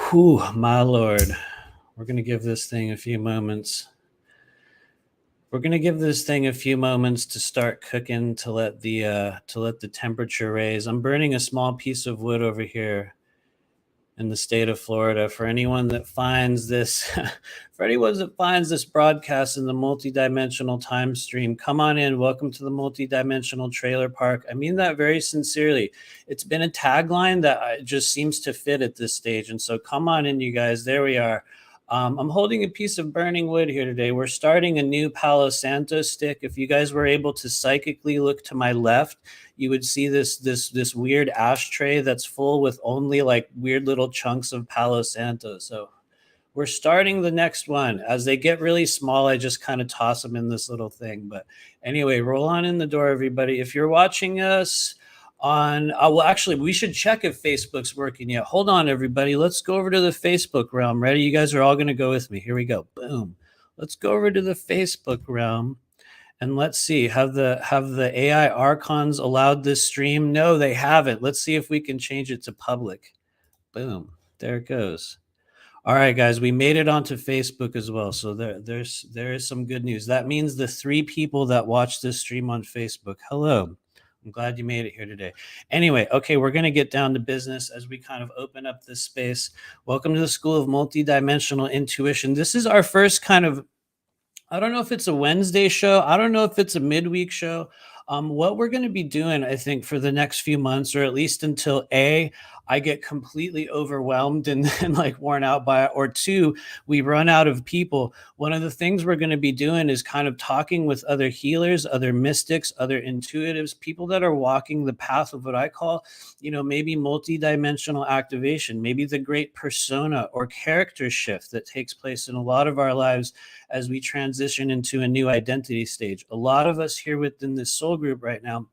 Whew, my lord. We're going to give this thing a few moments. We're going to give this thing a few moments to start cooking to let the temperature raise. I'm burning a small piece of wood over here in the state of Florida. For anyone that finds this broadcast in the multidimensional time stream, come on in. Welcome to the multidimensional trailer park. I mean that very sincerely. It's been a tagline that just seems to fit at this stage. And so come on in, you guys. There we are. I'm holding a piece of burning wood here today. We're starting a new Palo Santo stick. If you guys were able to psychically look to my left, you would see this weird ashtray that's full with only like weird little chunks of Palo Santo. So we're starting the next one. As they get really small, I just kind of toss them in this little thing. But anyway, roll on in the door, everybody. If you're watching us on, well, actually, we should check if Facebook's working yet. Hold on, everybody. Let's go over to the Facebook realm. Ready? You guys are all going to go with me. Here we go. Boom. Let's go over to the Facebook realm. And let's see, have the AI archons allowed this stream? No, they haven't. Let's see if we can change it to public. Boom. There it goes. All right, guys, we made it onto Facebook as well. So there is some good news. That means the 3 people that watch this stream on Facebook. Hello. I'm glad you made it here today. Anyway, okay, we're going to get down to business as we kind of open up this space. Welcome to the School of Multidimensional Intuition. This is our first kind of, I don't know if it's a Wednesday show. I don't know if it's a midweek show. What we're going to be doing, I think, for the next few months, or at least until I get completely overwhelmed and like worn out by it, or 2, we run out of people. One of the things we're going to be doing is kind of talking with other healers, other mystics, other intuitives, people that are walking the path of what I call, maybe multidimensional activation, maybe the great persona or character shift that takes place in a lot of our lives as we transition into a new identity stage. A lot of us here within this soul group right now,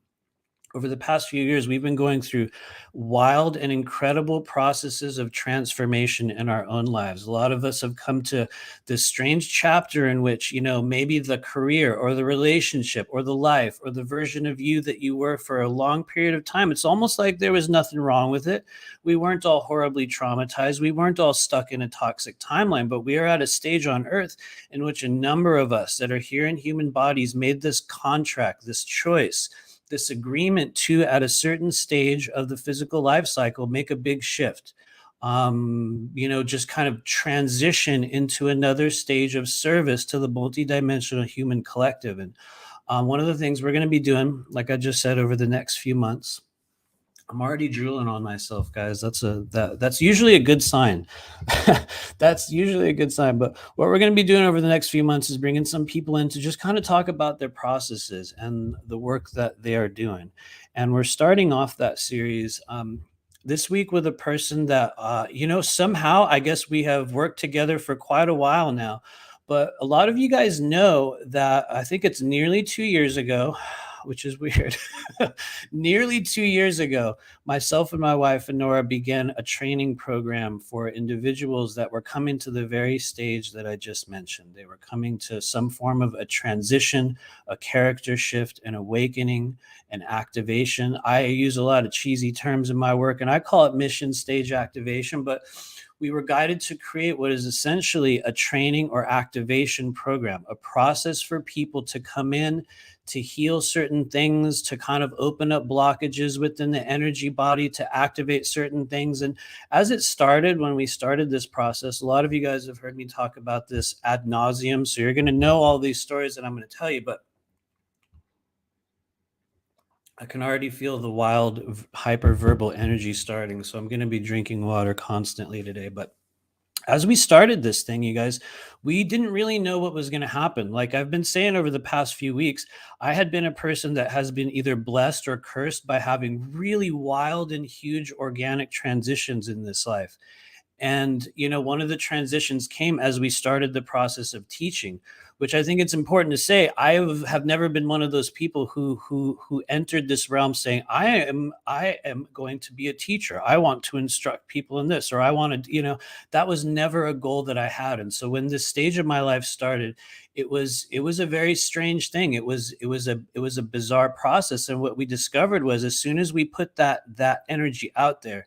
over the past few years, we've been going through wild and incredible processes of transformation in our own lives. A lot of us have come to this strange chapter in which, maybe the career or the relationship or the life or the version of you that you were for a long period of time, it's almost like there was nothing wrong with it. We weren't all horribly traumatized. We weren't all stuck in a toxic timeline, but we are at a stage on Earth in which a number of us that are here in human bodies made this contract, this choice, this agreement to, at a certain stage of the physical life cycle, make a big shift. Just kind of transition into another stage of service to the multidimensional human collective. And one of the things we're going to be doing, like I just said, over the next few months, I'm already drooling on myself, guys. That's usually a good sign. That's usually a good sign. But what we're going to be doing over the next few months is bringing some people in to just kind of talk about their processes and the work that they are doing. And we're starting off that series this week with a person that, somehow I guess we have worked together for quite a while now. But a lot of you guys know that I think it's nearly 2 years ago, which is weird. Nearly 2 years ago, myself and my wife, Nora, began a training program for individuals that were coming to the very stage that I just mentioned. They were coming to some form of a transition, a character shift, an awakening, an activation. I use a lot of cheesy terms in my work, and I call it mission stage activation, but we were guided to create what is essentially a training or activation program, a process for people to come in, to heal certain things, to kind of open up blockages within the energy body, to activate certain things. And as it started, when we started this process, a lot of you guys have heard me talk about this ad nauseum. So you're going to know all these stories that I'm going to tell you, but I can already feel the wild hyperverbal energy starting. So I'm going to be drinking water constantly today. But as we started this thing, you guys, we didn't really know what was going to happen. Like I've been saying over the past few weeks, I had been a person that has been either blessed or cursed by having really wild and huge organic transitions in this life. And, one of the transitions came as we started the process of teaching, which I think it's important to say. I have never been one of those people who entered this realm saying, I am going to be a teacher. I want to instruct people in this, or I want to, that was never a goal that I had. And so when this stage of my life started, it was a very strange thing. It was a bizarre process. And what we discovered was, as soon as we put that energy out there,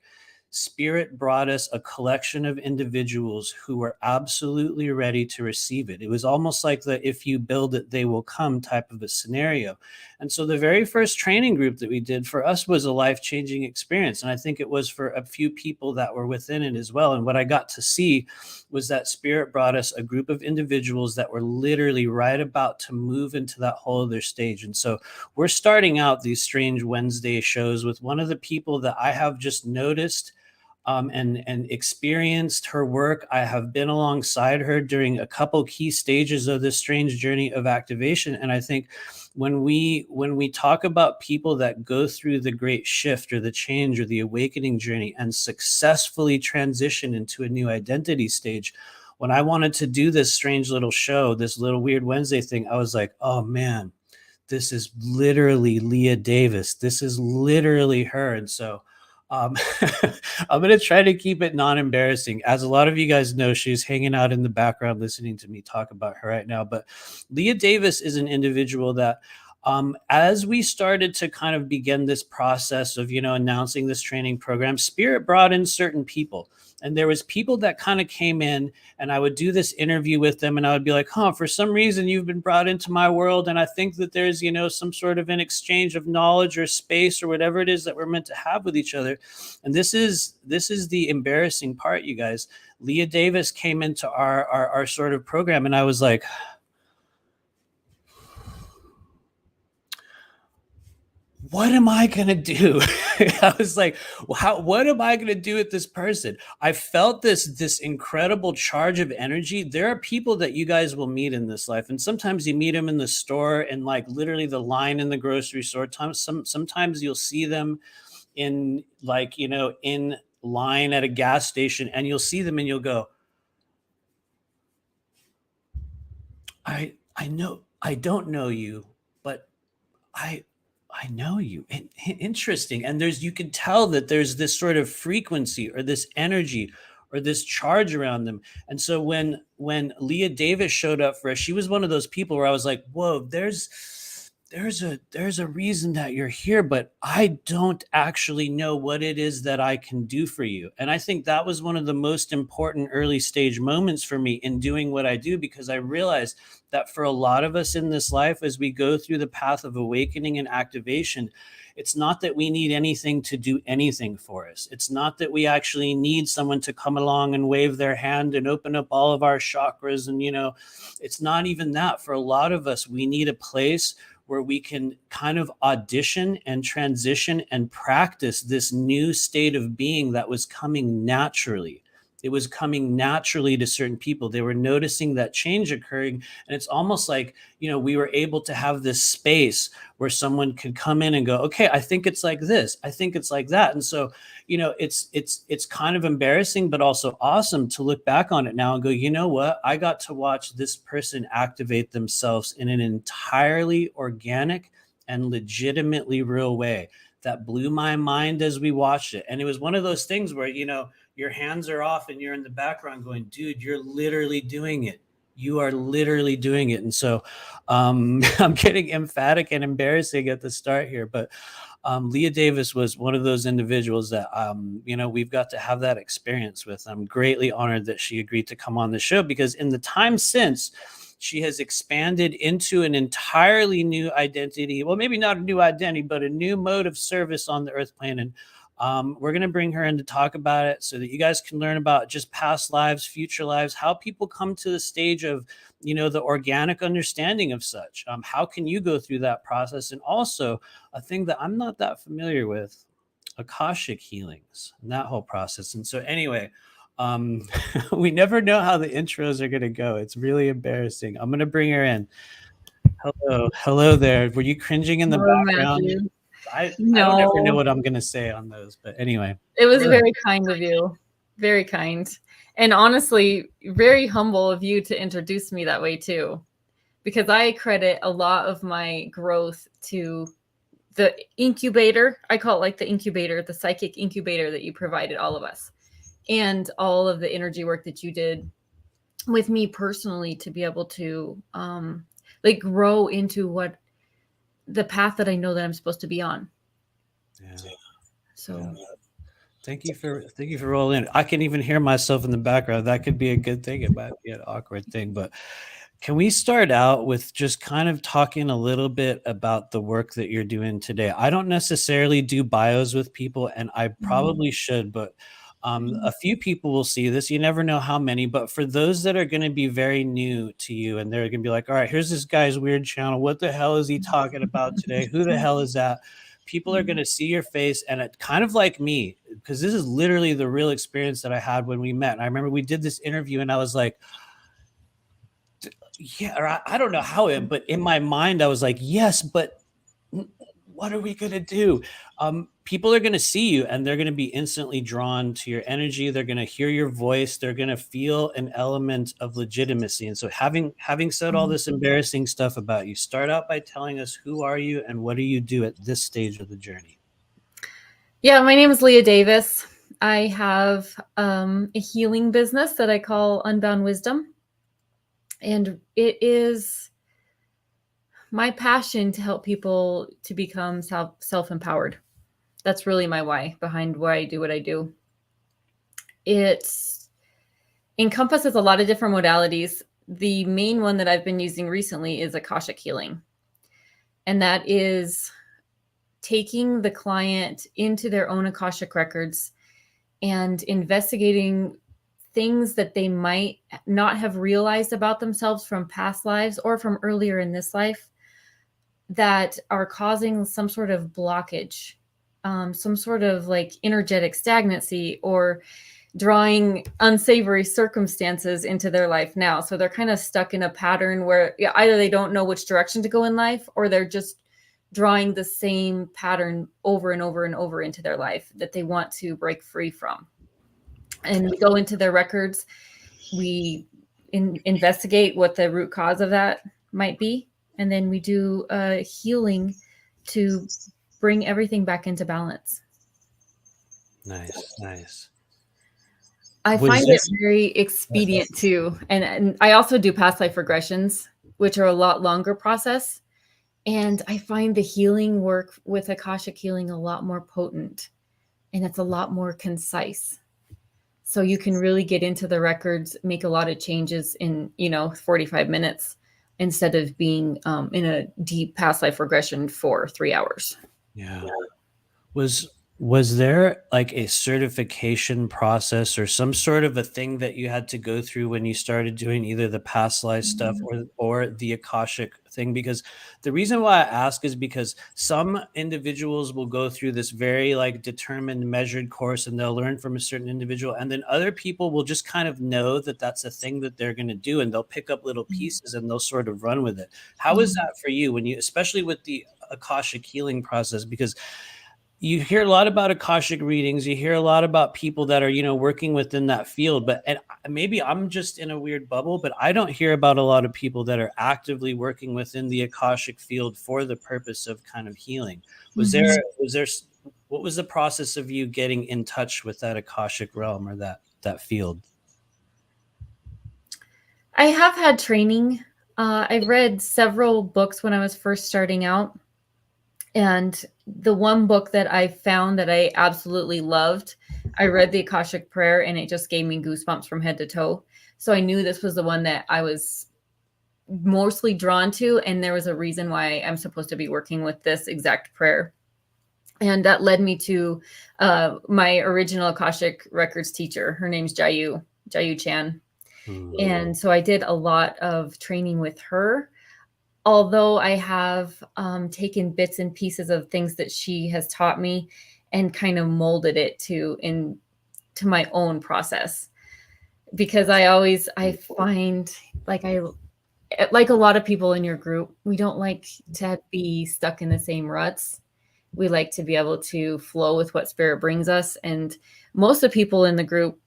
Spirit brought us a collection of individuals who were absolutely ready to receive it. It was almost like the if you build it, they will come type of a scenario. And so the very first training group that we did for us was a life-changing experience. And I think it was for a few people that were within it as well. And what I got to see was that Spirit brought us a group of individuals that were literally right about to move into that whole other stage. And so we're starting out these Strange Wednesday shows with one of the people that I have just noticed and experienced her work. I have been alongside her during a couple key stages of this strange journey of activation. And I think when we talk about people that go through the great shift or the change or the awakening journey and successfully transition into a new identity stage, when I wanted to do this strange little show, this little weird Wednesday thing, I was like, oh man, this is literally Leah Daivs. This is literally her. And so um, I'm going to try to keep it non-embarrassing. As a lot of you guys know, she's hanging out in the background listening to me talk about her right now. But Leah Daivs is an individual that as we started to kind of begin this process of, announcing this training program, Spirit brought in certain people. And there was people that kind of came in, and I would do this interview with them, and I would be like, for some reason you've been brought into my world, and I think that there's, some sort of an exchange of knowledge or space or whatever it is that we're meant to have with each other. And this is the embarrassing part, you guys. Leah Daivs came into our sort of program, and I was like, what am I going to do? I was like, what am I going to do with this person? I felt this incredible charge of energy. There are people that you guys will meet in this life. And sometimes you meet them in the store and like literally the line in the grocery store. Sometimes you'll see them in like, in line at a gas station, and you'll see them and you'll go, I know, I don't know you, but I know you. Interesting. And you can tell that there's this sort of frequency or this energy or this charge around them. And so when Leah Daivs showed up for us, she was one of those people where I was like, whoa, there's a reason that you're here, but I don't actually know what it is that I can do for you. And I think that was one of the most important early stage moments for me in doing what I do, because I realized that for a lot of us in this life, as we go through the path of awakening and activation, it's not that we need anything to do anything for us. It's not that we actually need someone to come along and wave their hand and open up all of our chakras. And, it's not even that. For a lot of us, we need a place where we can kind of audition and transition and practice this new state of being that was coming naturally. It was coming naturally to certain people. They were noticing that change occurring. And it's almost like, we were able to have this space where someone could come in and go, okay, I think it's like this. I think it's like that. And so, it's kind of embarrassing, but also awesome to look back on it now and go, you know what? I got to watch this person activate themselves in an entirely organic and legitimately real way that blew my mind as we watched it. And it was one of those things where, your hands are off and you're in the background going, dude, you're literally doing it. You are literally doing it. And so I'm getting emphatic and embarrassing at the start here, but Leah Daivs was one of those individuals that, we've got to have that experience with. I'm greatly honored that she agreed to come on the show, because in the time since, she has expanded into an entirely new identity. Well, maybe not a new identity, but a new mode of service on the earth plane. And we're going to bring her in to talk about it so that you guys can learn about just past lives, future lives, how people come to the stage of, the organic understanding of such. How can you go through that process? And also a thing that I'm not that familiar with, Akashic healings and that whole process. And so anyway, we never know how the intros are going to go. It's really embarrassing. I'm going to bring her in. Hello there. Were you cringing in the background? Matthew. I don't ever know what I'm going to say on those, but anyway. It was very kind of you. Very kind. And honestly, very humble of you to introduce me that way too, because I credit a lot of my growth to the incubator. I call it like the incubator, the psychic incubator that you provided all of us, and all of the energy work that you did with me personally to be able to grow into what the path that I know that I'm supposed to be on. Yeah. So Thank you for rolling in. I can even hear myself in the background. That could be a good thing. It might be an awkward thing, but can we start out with just kind of talking a little bit about the work that you're doing today? I don't necessarily do bios with people, and I Mhm. probably should, but a few people will see this. You never know how many, but for those that are going to be very new to you and they're going to be like, all right, here's this guy's weird channel. What the hell is he talking about today? Who the hell is that? People are going to see your face, and it kind of like me, because this is literally the real experience that I had when we met. And I remember we did this interview, and I was like, yeah, or I don't know how it, but in my mind, I was like, yes, but what are we going to do? People are going to see you and they're going to be instantly drawn to your energy. They're going to hear your voice. They're going to feel an element of legitimacy. And so having said all this embarrassing stuff about you, start out by telling us, who are you and what do you do at this stage of the journey? Yeah, my name is Leah Daivs. I have a healing business that I call Unbound Wisdom. And it is my passion to help people to become self-empowered. That's really my why behind why I do what I do. It encompasses a lot of different modalities. The main one that I've been using recently is Akashic healing. And that is taking the client into their own Akashic records and investigating things that they might not have realized about themselves from past lives or from earlier in this life that are causing some sort of blockage, some sort of like energetic stagnancy, or drawing unsavory circumstances into their life now. So they're kind of stuck in a pattern where either they don't know which direction to go in life, or they're just drawing the same pattern over and over and over into their life that they want to break free from. And we go into their records. We investigate what the root cause of that might be. And then we do healing to bring everything back into balance. Nice, nice. I find it very expedient too. And I also do past life regressions, which are a lot longer process. And I find the healing work with Akashic healing a lot more potent, and it's a lot more concise. So you can really get into the records, make a lot of changes in, 45 minutes instead of being in a deep past life regression for 3 hours. Yeah. Was there like a certification process or some sort of a thing that you had to go through when you started doing either the past life stuff or the Akashic thing? Because the reason why I ask is because some individuals will go through this very like determined, measured course and they'll learn from a certain individual, and then other people will just kind of know that that's a thing that they're going to do, and they'll pick up little pieces and they'll sort of run with it. How is that for you when you, especially with the Akashic healing process? Because you hear a lot about Akashic readings. You hear a lot about people that are, working within that field. But and maybe I'm just in a weird bubble, but I don't hear about a lot of people that are actively working within the Akashic field for the purpose of kind of healing. Was there, what was the process of you getting in touch with that Akashic realm or that field? I have had training. I read several books when I was first starting out. And the one book that I found that I absolutely loved, I read the Akashic Prayer and it just gave me goosebumps from head to toe. So I knew this was the one that I was mostly drawn to. And there was a reason why I'm supposed to be working with this exact prayer. And that led me to my original Akashic Records teacher. Her name's Jayu Chan. And so I did a lot of training with her. Although I have taken bits and pieces of things that she has taught me and kind of molded it to my own process, because I find like a lot of people in your group, we don't like to be stuck in the same ruts. We like to be able to flow with what spirit brings us. And most of the people in the group,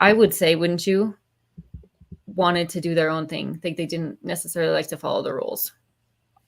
I would say, wouldn't you, wanted to do their own thing. They didn't necessarily like to follow the rules.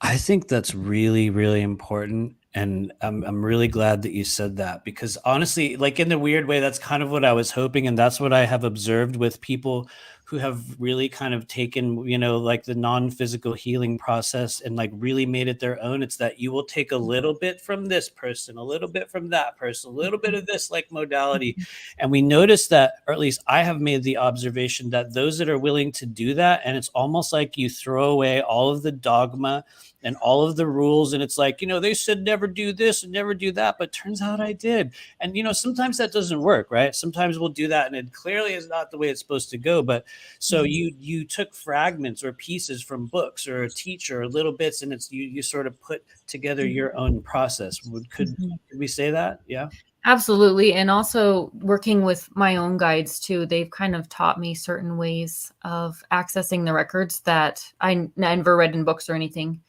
I think that's really, really important. And I'm really glad that you said that, because honestly, like in the weird way, that's kind of what I was hoping. And that's what I have observed with people who have really kind of taken, you know, like the non-physical healing process and like really made it their own. It's that you will take a little bit from this person, a little bit from that person, a little bit of this like modality. And we notice that, or at least I have made the observation that those that are willing to do that, and it's almost like you throw away all of the dogma and all of the rules. And it's like, you know, they said never do this and never do that, but turns out I did. And, you know, sometimes that doesn't work, right? Sometimes we'll do that and it clearly is not the way it's supposed to go. But so you took fragments or pieces from books or a teacher or little bits, and it's you sort of put together your own process. Could we say that? Yeah. Absolutely. And also working with my own guides too, they've kind of taught me certain ways of accessing the records that I never read in books or anything.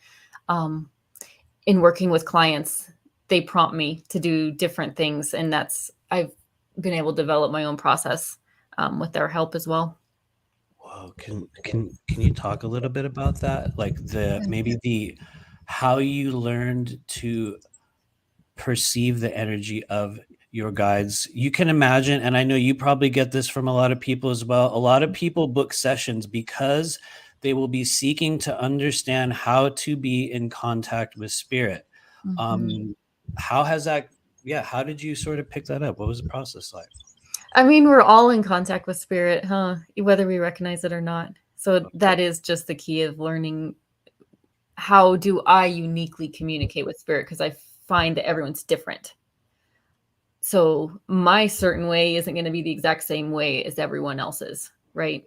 In working with clients, they prompt me to do different things, and I've been able to develop my own process with their help as well. Whoa, can you talk a little bit about that? Like how you learned to perceive the energy of your guides. You can imagine, and I know you probably get this from a lot of people as well. A lot of people book sessions because they will be seeking to understand how to be in contact with spirit. How has that, how did you sort of pick that up? What was the process like? I mean, we're all in contact with spirit, huh? Whether we recognize it or not. So that is just the key of learning. How do I uniquely communicate with spirit? Because I find that everyone's different. So my certain way isn't going to be the exact same way as everyone else's, right?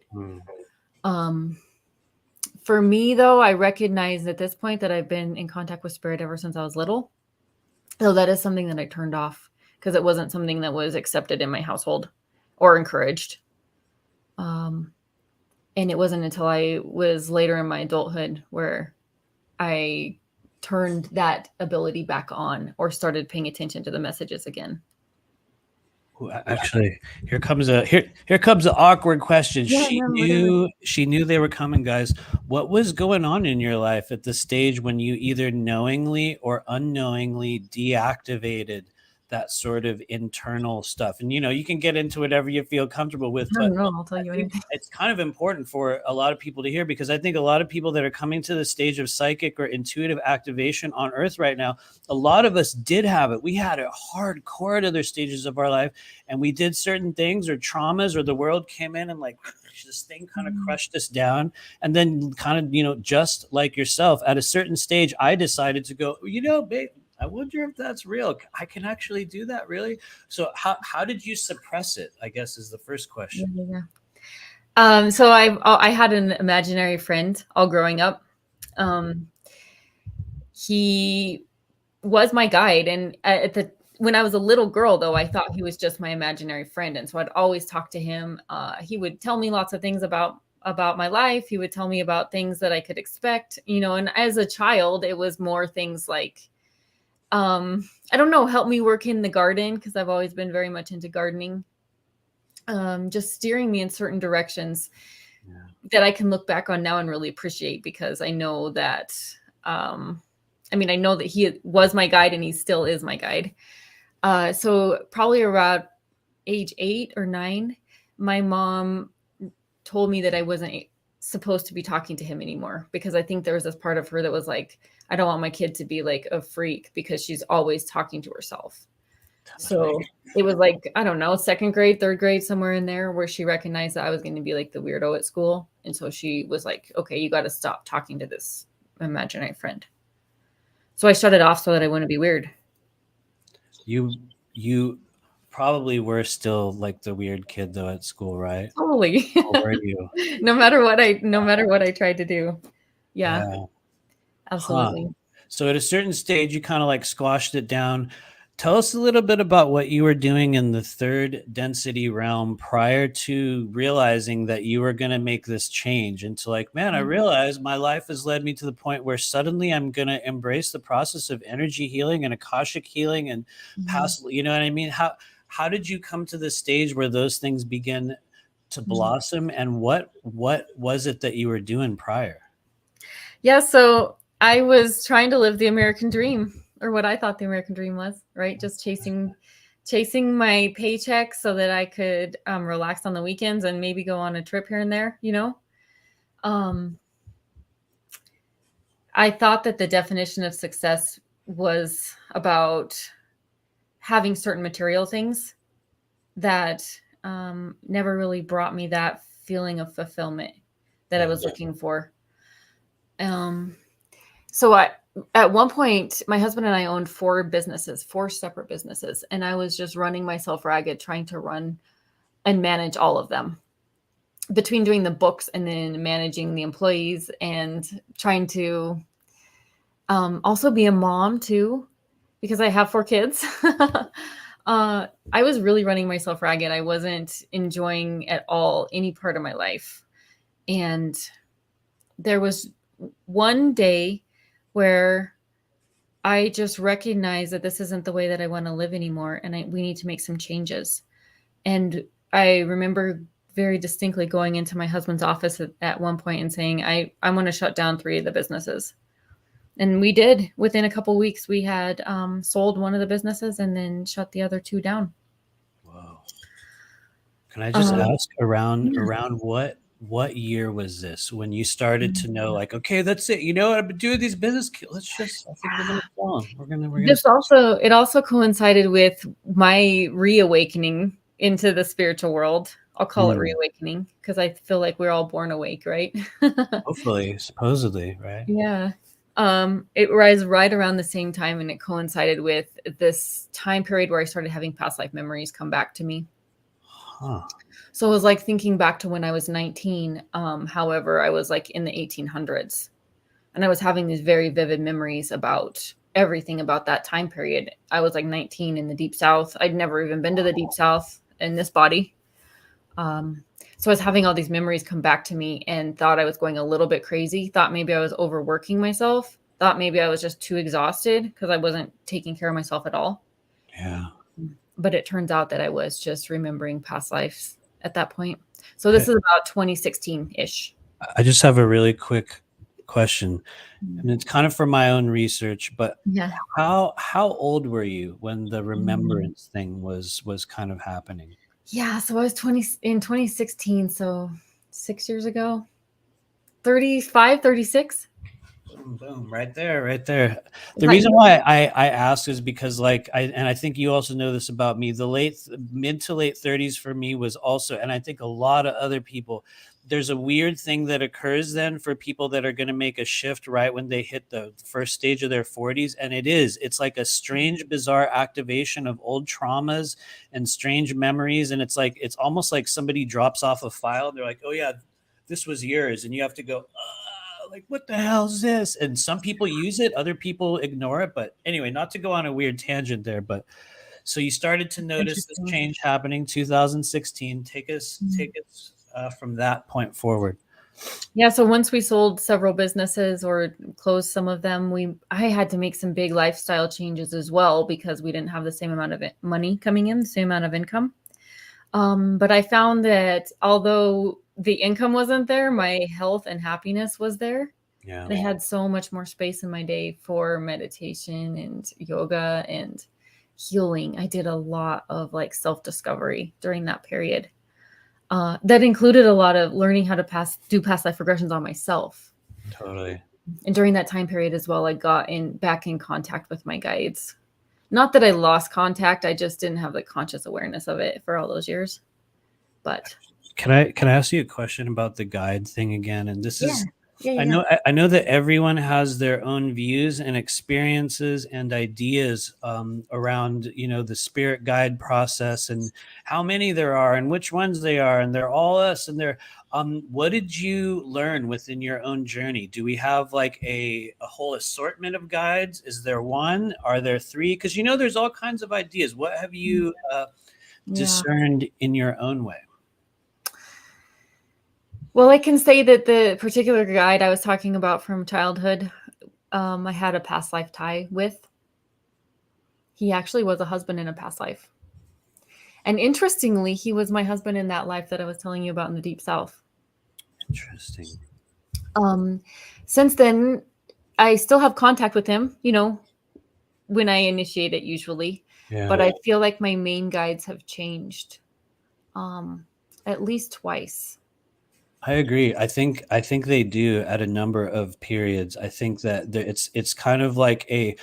For me, though, I recognize at this point that I've been in contact with spirit ever since I was little. So that is something that I turned off because it wasn't something that was accepted in my household or encouraged. And it wasn't until I was later in my adulthood where I turned that ability back on or started paying attention to the messages again. Actually, here comes an awkward question. She knew they were coming, guys. What was going on in your life at the stage when you either knowingly or unknowingly deactivated that sort of internal stuff? And, you know, you can get into whatever you feel comfortable with, but I'll tell you anything. It's kind of important for a lot of people to hear, because I think a lot of people that are coming to the stage of psychic or intuitive activation on Earth right now, a lot of us did have it. We had it hardcore at other stages of our life, and we did certain things or traumas, or the world came in and like this thing kind of crushed us down. And then kind of, you know, just like yourself, at a certain stage, I decided to go, you know, babe, I wonder if that's real. I can actually do that, really? So how did you suppress it, I guess, is the first question. So I had an imaginary friend all growing up. He was my guide, and when I was a little girl, though, I thought he was just my imaginary friend, and so I'd always talk to him. He would tell me lots of things about my life. He would tell me about things that I could expect, you know. And as a child, it was more things like, I don't know, help me work in the garden, because I've always been very much into gardening. Just steering me in certain directions that I can look back on now and really appreciate, because I know that, I know that he was my guide and he still is my guide. So probably around age 8 or 9, my mom told me that I wasn't supposed to be talking to him anymore, because I think there was this part of her that was like, I don't want my kid to be like a freak because she's always talking to herself. So it was like, I don't know, 2nd grade, 3rd grade, somewhere in there, where she recognized that I was going to be like the weirdo at school. And so she was like, okay, you got to stop talking to this imaginary friend. So I shut it off so that I wouldn't be weird. You probably were still like the weird kid though at school, right? Totally. Or were you? No matter what I tried to do. Yeah. Absolutely. So at a certain stage, you kind of like squashed it down. Tell us a little bit about what you were doing in the 3rd density realm prior to realizing that you were going to make this change into like, man, I realized my life has led me to the point where suddenly I'm going to embrace the process of energy healing and Akashic healing and past, you know what I mean? How did you come to the stage where those things begin to blossom, and what was it that you were doing prior? Yeah, so I was trying to live the American dream, or what I thought the American dream was, right? Just chasing chasing my paycheck so that I could relax on the weekends and maybe go on a trip here and there, I thought that the definition of success was about having certain material things that never really brought me that feeling of fulfillment that I was looking for. So at one point, my husband and I owned 4 separate businesses, and I was just running myself ragged, trying to run and manage all of them, between doing the books and then managing the employees and trying to also be a mom too, because I have 4 kids. I was really running myself ragged. I wasn't enjoying at all any part of my life. And there was one day where I just recognized that this isn't the way that I want to live anymore. And we need to make some changes. And I remember very distinctly going into my husband's office at one point and saying, I want to shut down 3 of the businesses. And we did. Within a couple of weeks, we had sold one of the businesses and then shut the other 2 down. Whoa. Can I just ask around what year was this when you started to know, like, okay, that's it. You know what? I've been doing these business. I think we're going to sell them. We're going It also coincided with my reawakening into the spiritual world. I'll call it reawakening because I feel like we're all born awake, right? Hopefully, supposedly, right? Yeah. It was right around the same time, and it coincided with this time period where I started having past life memories come back to me. Huh. So it was like thinking back to when I was 19. However, I was like in the 1800s, and I was having these very vivid memories about everything about that time period. I was like 19 in the Deep South. I'd never even been to the Deep South in this body. So I was having all these memories come back to me and thought I was going a little bit crazy, thought maybe I was overworking myself, thought maybe I was just too exhausted because I wasn't taking care of myself at all. Yeah. But it turns out that I was just remembering past lives at that point. So this is about 2016-ish. I just have a really quick question. And it's kind of for my own research, but yeah, how old were you when the remembrance thing was kind of happening? Yeah, so I was 20 in 2016, so 6 years ago. 35, 36. Boom, right there. The reason why I asked is because, like, I think you also know this about me, the mid to late 30s for me was also, and I think a lot of other people, there's a weird thing that occurs then for people that are going to make a shift right when they hit the first stage of their 40s. And it's like a strange, bizarre activation of old traumas and strange memories. And it's almost like somebody drops off a file. They're like, oh yeah, this was yours. And you have to go, like, what the hell is this? And some people use it, other people ignore it. But anyway, not to go on a weird tangent there, but so you started to notice this change happening 2016. Take us from that point forward. Yeah, so once we sold several businesses or closed some of them, I had to make some big lifestyle changes as well because we didn't have the same amount of money coming in, the same amount of income. But I found that although the income wasn't there, my health and happiness was there. Yeah. And I had so much more space in my day for meditation and yoga and healing. I did a lot of like self-discovery during that period. That included a lot of learning how to do past life regressions on myself. Totally. And during that time period as well, I got back in contact with my guides. Not that I lost contact, I just didn't have the conscious awareness of it for all those years. But can I ask you a question about the guide thing again? And this is, I know that everyone has their own views and experiences and ideas around, the spirit guide process and how many there are and which ones they are, and they're all us. And they're, what did you learn within your own journey? Do we have like a whole assortment of guides? Is there one? Are there 3? Because there's all kinds of ideas. What have you discerned in your own way? Well, I can say that the particular guide I was talking about from childhood, I had a past life tie with. He actually was a husband in a past life. And interestingly, he was my husband in that life that I was telling you about in the Deep South. Interesting. Since then, I still have contact with him, when I initiate it usually. but I feel like my main guides have changed at least twice. I agree. I think they do at a number of periods. I think that it's kind of like a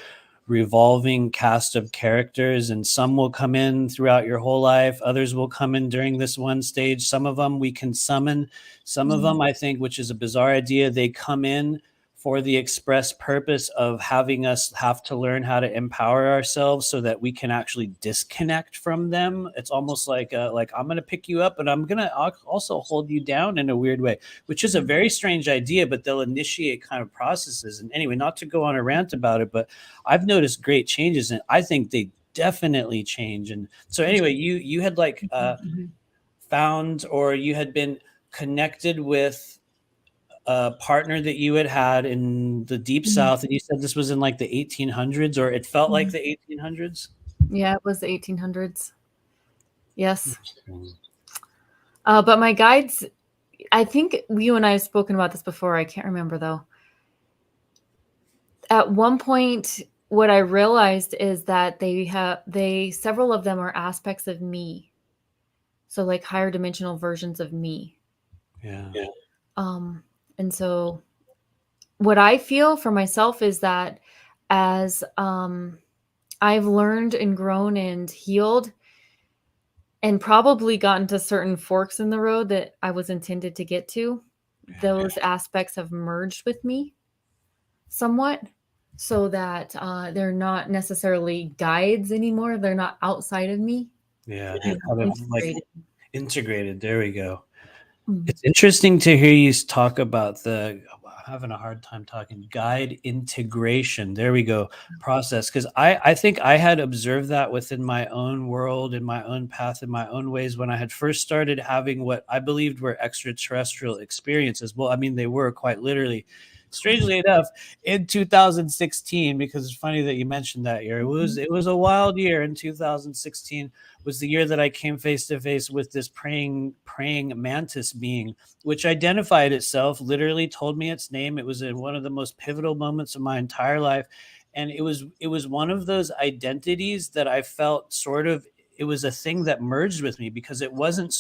revolving cast of characters, and some will come in throughout your whole life, others will come in during this one stage. Some of them we can summon, some of them, I think, which is a bizarre idea, they come in for the express purpose of having us have to learn how to empower ourselves so that we can actually disconnect from them. It's almost like I'm going to pick you up, and I'm going to also hold you down in a weird way, which is a very strange idea, but they'll initiate kind of processes. And anyway, not to go on a rant about it, but I've noticed great changes, and I think they definitely change. And so anyway, you had like found, or you had been connected with a partner that you had in the deep South, and you said this was in like the 1800s, or it felt like the 1800s. Yeah, it was the 1800s. Yes. But my guides, I think you and I have spoken about this before. I can't remember though. At one point, what I realized is that several of them are aspects of me. So like higher dimensional versions of me. Yeah. And so what I feel for myself is that as I've learned and grown and healed and probably gotten to certain forks in the road that I was intended to get to, those aspects have merged with me somewhat, so that they're not necessarily guides anymore. They're not outside of me. Yeah, they're kind of Integrated. like integrated. There we go. Mm. It's interesting to hear you talk about I'm having a hard time talking guide integration. There we go. Process. Because I think I had observed that within my own world, in my own path, in my own ways, when I had first started having what I believed were extraterrestrial experiences. Well, I mean, they were quite literally, strangely enough, in 2016, because it's funny that you mentioned that year. It was a wild year. In 2016 was the year that I came face to face with this praying mantis being, which identified itself, literally told me its name. It was in one of the most pivotal moments of my entire life. And it was one of those identities that I felt sort of, it was a thing that merged with me, because it wasn't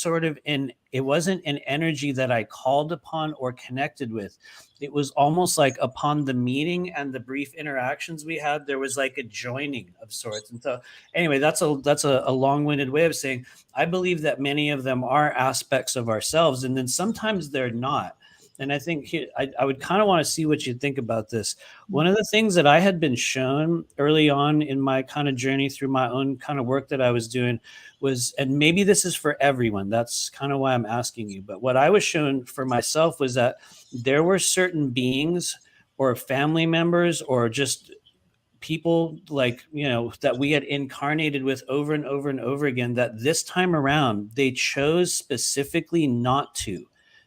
an energy that I called upon or connected with. It was almost like upon the meeting and the brief interactions we had, there was like a joining of sorts. And so anyway, that's a long-winded way of saying I believe that many of them are aspects of ourselves, and then sometimes they're not. And I think I would kind of want to see what you think about this. One of the things that I had been shown early on in my kind of journey through my own kind of work that I was doing was, and maybe this is for everyone, that's kind of why I'm asking you, but what I was shown for myself was that there were certain beings or family members or just people, like, that we had incarnated with over and over and over again, that this time around they chose specifically not to,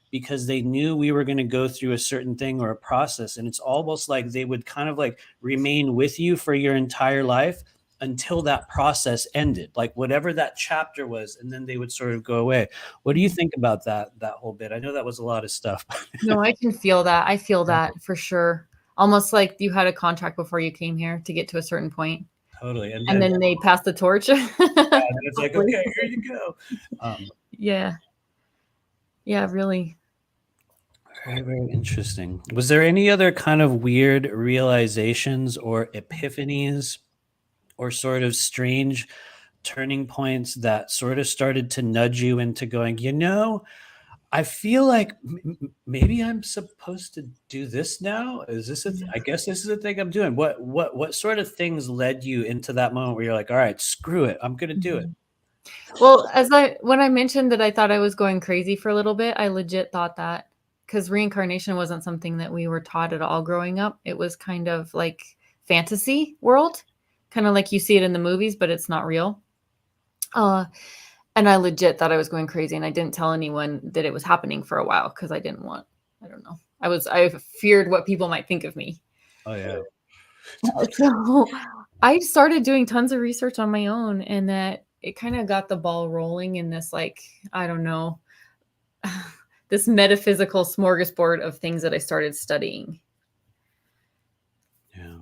because they knew we were going to go through a certain thing or a process. And it's almost like they would kind of like remain with you for your entire life until that process ended, like whatever that chapter was, and then they would sort of go away. What do you think about that whole bit? I know that was a lot of stuff. No, I can feel that. I feel that for sure. Almost like you had a contract before you came here to get to a certain point. Totally. And then they passed the torch. and it's like, okay, here you go. Yeah. Yeah, really. Very, very interesting. Was there any other kind of weird realizations or epiphanies or sort of strange turning points that sort of started to nudge you into going, I feel like maybe I'm supposed to do this now? Is this I guess this is the thing I'm doing. What sort of things led you into that moment where you're like, all right, screw it, I'm going to do it? Well, when I mentioned that I thought I was going crazy for a little bit, I legit thought that, because reincarnation wasn't something that we were taught at all growing up. It was kind of like fantasy world, kind of like you see it in the movies, but it's not real. And I legit thought I was going crazy, and I didn't tell anyone that it was happening for a while, because I don't know. I feared what people might think of me. Oh yeah. So I started doing tons of research on my own, and that it kind of got the ball rolling in this, like, I don't know, this metaphysical smorgasbord of things that I started studying. Yeah.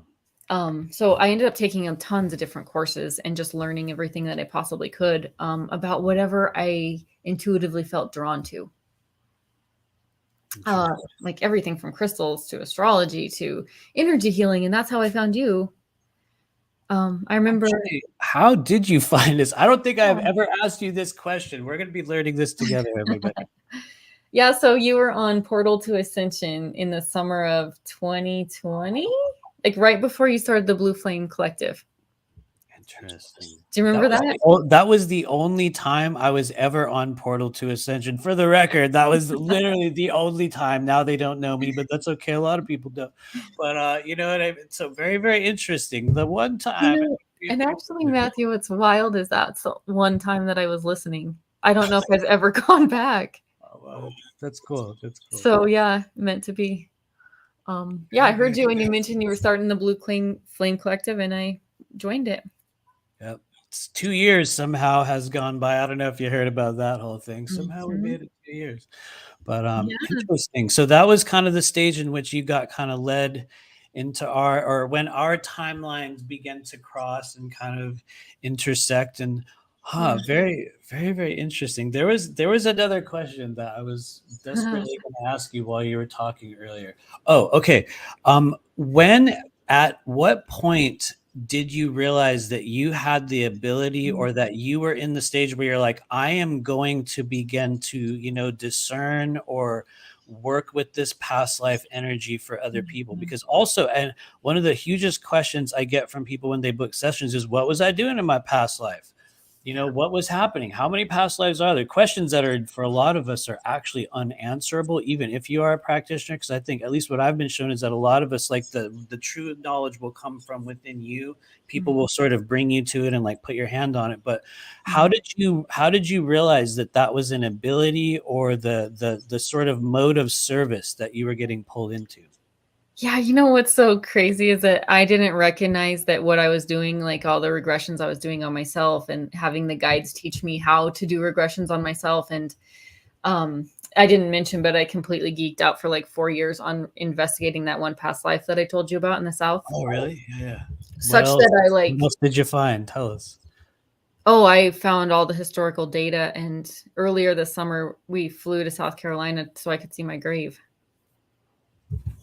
So I ended up taking tons of different courses and just learning everything that I possibly could about whatever I intuitively felt drawn to. Like everything from crystals to astrology to energy healing. And that's how I found you. I remember. Actually, how did you find this? I don't think I've ever asked you this question. We're going to be learning this together, everybody. Yeah, so you were on Portal to Ascension in the summer of 2020, like right before you started the Blue Flame Collective. Interesting. Do you remember that? That was the only time I was ever on Portal to Ascension. For the record, that was literally the only time. Now they don't know me, but that's okay. A lot of people don't. But you know what I mean? So very, very interesting. The one time. And actually, Matthew, what's wild is that's the one time that I was listening. I don't know if I've ever gone back. Oh, wow. That's cool. That's cool. So yeah, meant to be. Yeah, I heard you when you mentioned you were starting the Blue Flame Collective, and I joined it. Yep. It's 2 years somehow has gone by. I don't know if you heard about that whole thing. Somehow we made it 2 years. But interesting. So that was kind of the stage in which you got kind of led into when our timelines began to cross and kind of intersect. And very, very, very interesting. There was another question that I was desperately going to ask you while you were talking earlier. Oh, okay. At what point did you realize that you had the ability, or that you were in the stage where you're like, I am going to begin to, discern or work with this past life energy for other people? Because also, and one of the hugest questions I get from people when they book sessions is, what was I doing in my past life? What was happening? How many past lives are there? Questions that are, for a lot of us, are actually unanswerable, even if you are a practitioner. Because I think, at least what I've been shown, is that a lot of us, like the true knowledge will come from within you. People will sort of bring you to it and like put your hand on it. But how did you realize that was an ability, or the sort of mode of service that you were getting pulled into? Yeah, you know what's so crazy is that I didn't recognize that what I was doing, like all the regressions I was doing on myself, and having the guides teach me how to do regressions on myself. And I didn't mention, but I completely geeked out for like 4 years on investigating that one past life that I told you about in the South. Oh, really? Yeah. Such that I like. What else did you find? Tell us. Oh, I found all the historical data, and earlier this summer we flew to South Carolina so I could see my grave.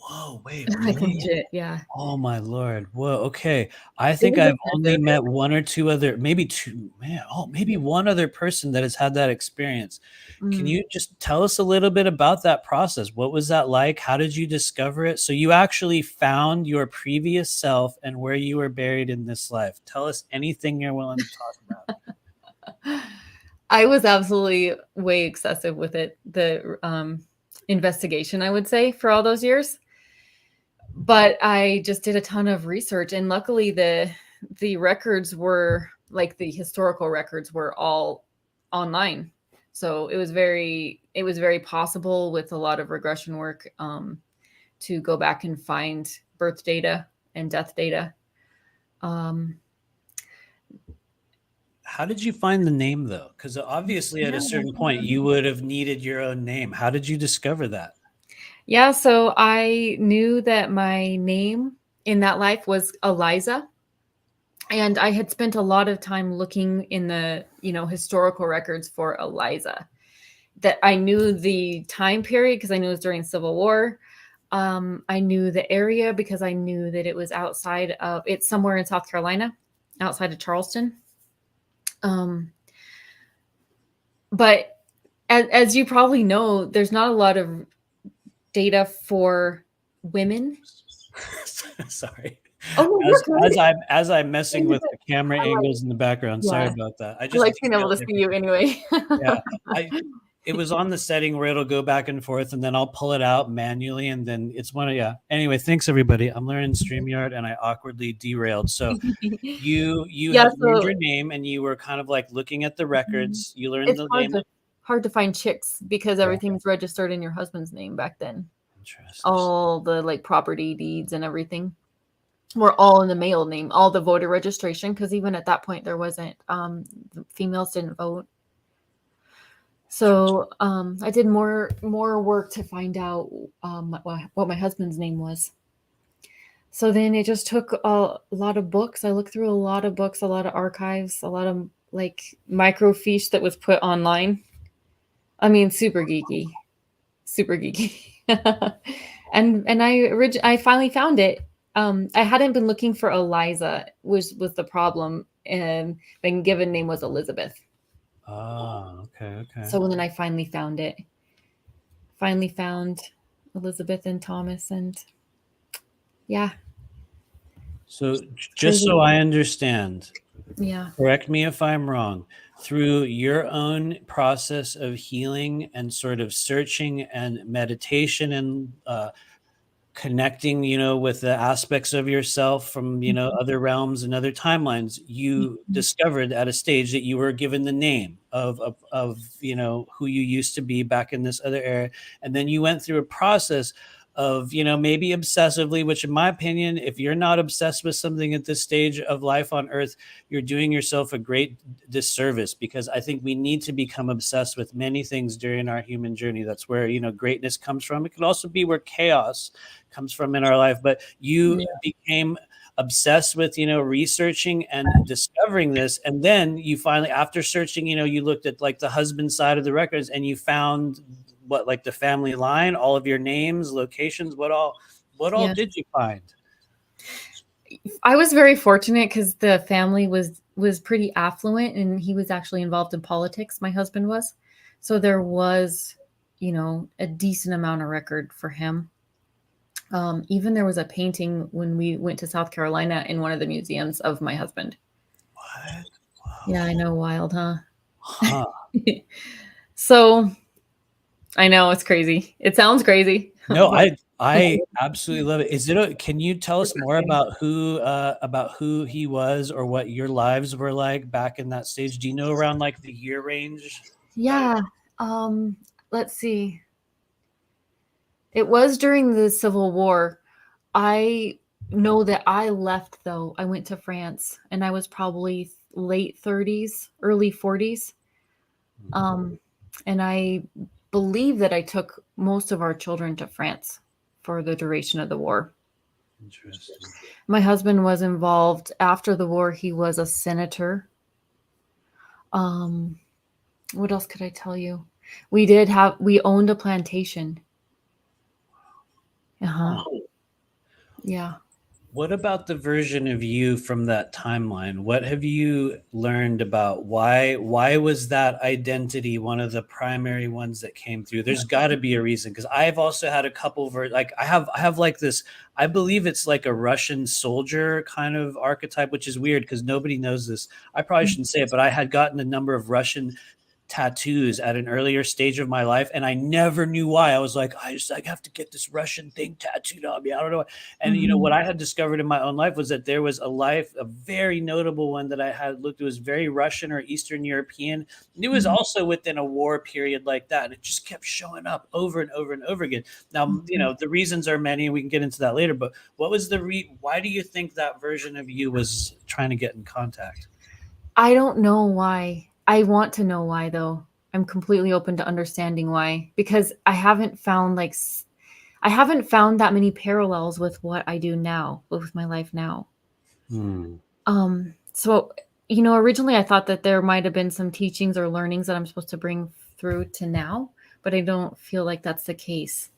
Whoa, wait, Like really? legit, yeah. Oh my Lord. Whoa, okay. I think I've only met one or two other, maybe two, maybe one other person that has had that experience. Can you just tell us a little bit about that process? What was that like? How did you discover it? So you actually found your previous self and where you were buried in this life. Tell us anything you're willing to talk about. I was absolutely way excessive with it. The investigation, I would say, for all those years. But I just did a ton of research, and luckily the records were, like, the historical records were all online. So it was very possible with a lot of regression work to go back and find birth data and death data. How did you find the name, though? Because obviously at a certain point you would have needed your own name. How did you discover that? Yeah, so I knew that my name in that life was Eliza. And I had spent a lot of time looking in the, historical records for Eliza. That I knew the time period because I knew it was during Civil War. I knew the area because I knew that it was it's somewhere in South Carolina, outside of Charleston. But as you probably know, there's not a lot of data for women. Sorry. Oh, no, as I'm messing with the camera angles in the background. Yeah. Sorry about that. I just like being able to see you anyway. Yeah. It was on the setting where it'll go back and forth, and then I'll pull it out manually, and then it's Anyway, thanks everybody. I'm learning StreamYard and I awkwardly derailed. So you had learned your name, and you were kind of like looking at the records. You learned the name. Hard to find chicks because everything's registered in your husband's name back then. Interesting. All the like property deeds and everything were all in the male name, all the voter registration, because even at that point there wasn't females didn't vote. So I did more work to find out what my husband's name was. So then it just took a lot of books. I looked through a lot of books, a lot of archives, a lot of like microfiche that was put online. I mean, super geeky, super geeky. And I finally found it. I hadn't been looking for Eliza, which was the problem, and my given name was Elizabeth. Ah, okay, okay. So then I finally found it. Finally found Elizabeth and Thomas, and yeah, So just crazy. so I understand, Yeah, correct me if I'm wrong, through your own process of healing and sort of searching and meditation and connecting, with the aspects of yourself from, other realms and other timelines, you discovered at a stage that you were given the name of who you used to be back in this other era. And then you went through a process of, maybe obsessively, which in my opinion, if you're not obsessed with something at this stage of life on earth, you're doing yourself a great disservice, because I think we need to become obsessed with many things during our human journey. That's where, greatness comes from. It can also be where chaos comes from in our life. But you yeah, became obsessed with, researching and discovering this. And then you finally, after searching, you looked at like the husband side of the records, and you found what, like the family line, all of your names, locations, what all yeah. did you find? I was very fortunate because the family was pretty affluent, and he was actually involved in politics. My husband was, so there was, a decent amount of record for him. Even there was a painting when we went to South Carolina in one of the museums of my husband. What? Yeah, I know, wild, huh? Huh. So I know it's crazy. It sounds crazy, No, but I absolutely love it. Can you tell us more about who he was, or what your lives were like back in that stage? Do you know around like the year range? yeah. Um, let's see. It was during the Civil War. I know that I left though. I went to France and I was probably late 30s, early 40s. Um, and I believe that I took most of our children to France for the duration of the war. Interesting. My husband was involved after the war. He was a senator. Um, what else could I tell you? We owned a plantation. Uh-huh. Huh. Yeah. What about the version of you from that timeline? What have you learned about why was that identity one of the primary ones that came through? There's got to be a reason, because I've also had a couple like I have like this, I believe it's like a Russian soldier kind of archetype, which is weird because nobody knows this. I probably shouldn't say it, but I had gotten a number of Russian tattoos at an earlier stage of my life, and I never knew why. I was like, I have to get this Russian thing tattooed on me. I don't know. And Mhm. what I had discovered in my own life was that there was a very notable one that I had looked. It was very Russian or Eastern European, and it was Mhm. also within a war period like that, and it just kept showing up over and over and over again. Now, Mhm. the reasons are many, and we can get into that later. But what was why do you think that version of you was trying to get in contact? I don't know why. I want to know why though. I'm completely open to understanding why because I haven't found that many parallels with what I do now, with my life now. Hmm. So originally I thought that there might have been some teachings or learnings that I'm supposed to bring through to now, but I don't feel like that's the case.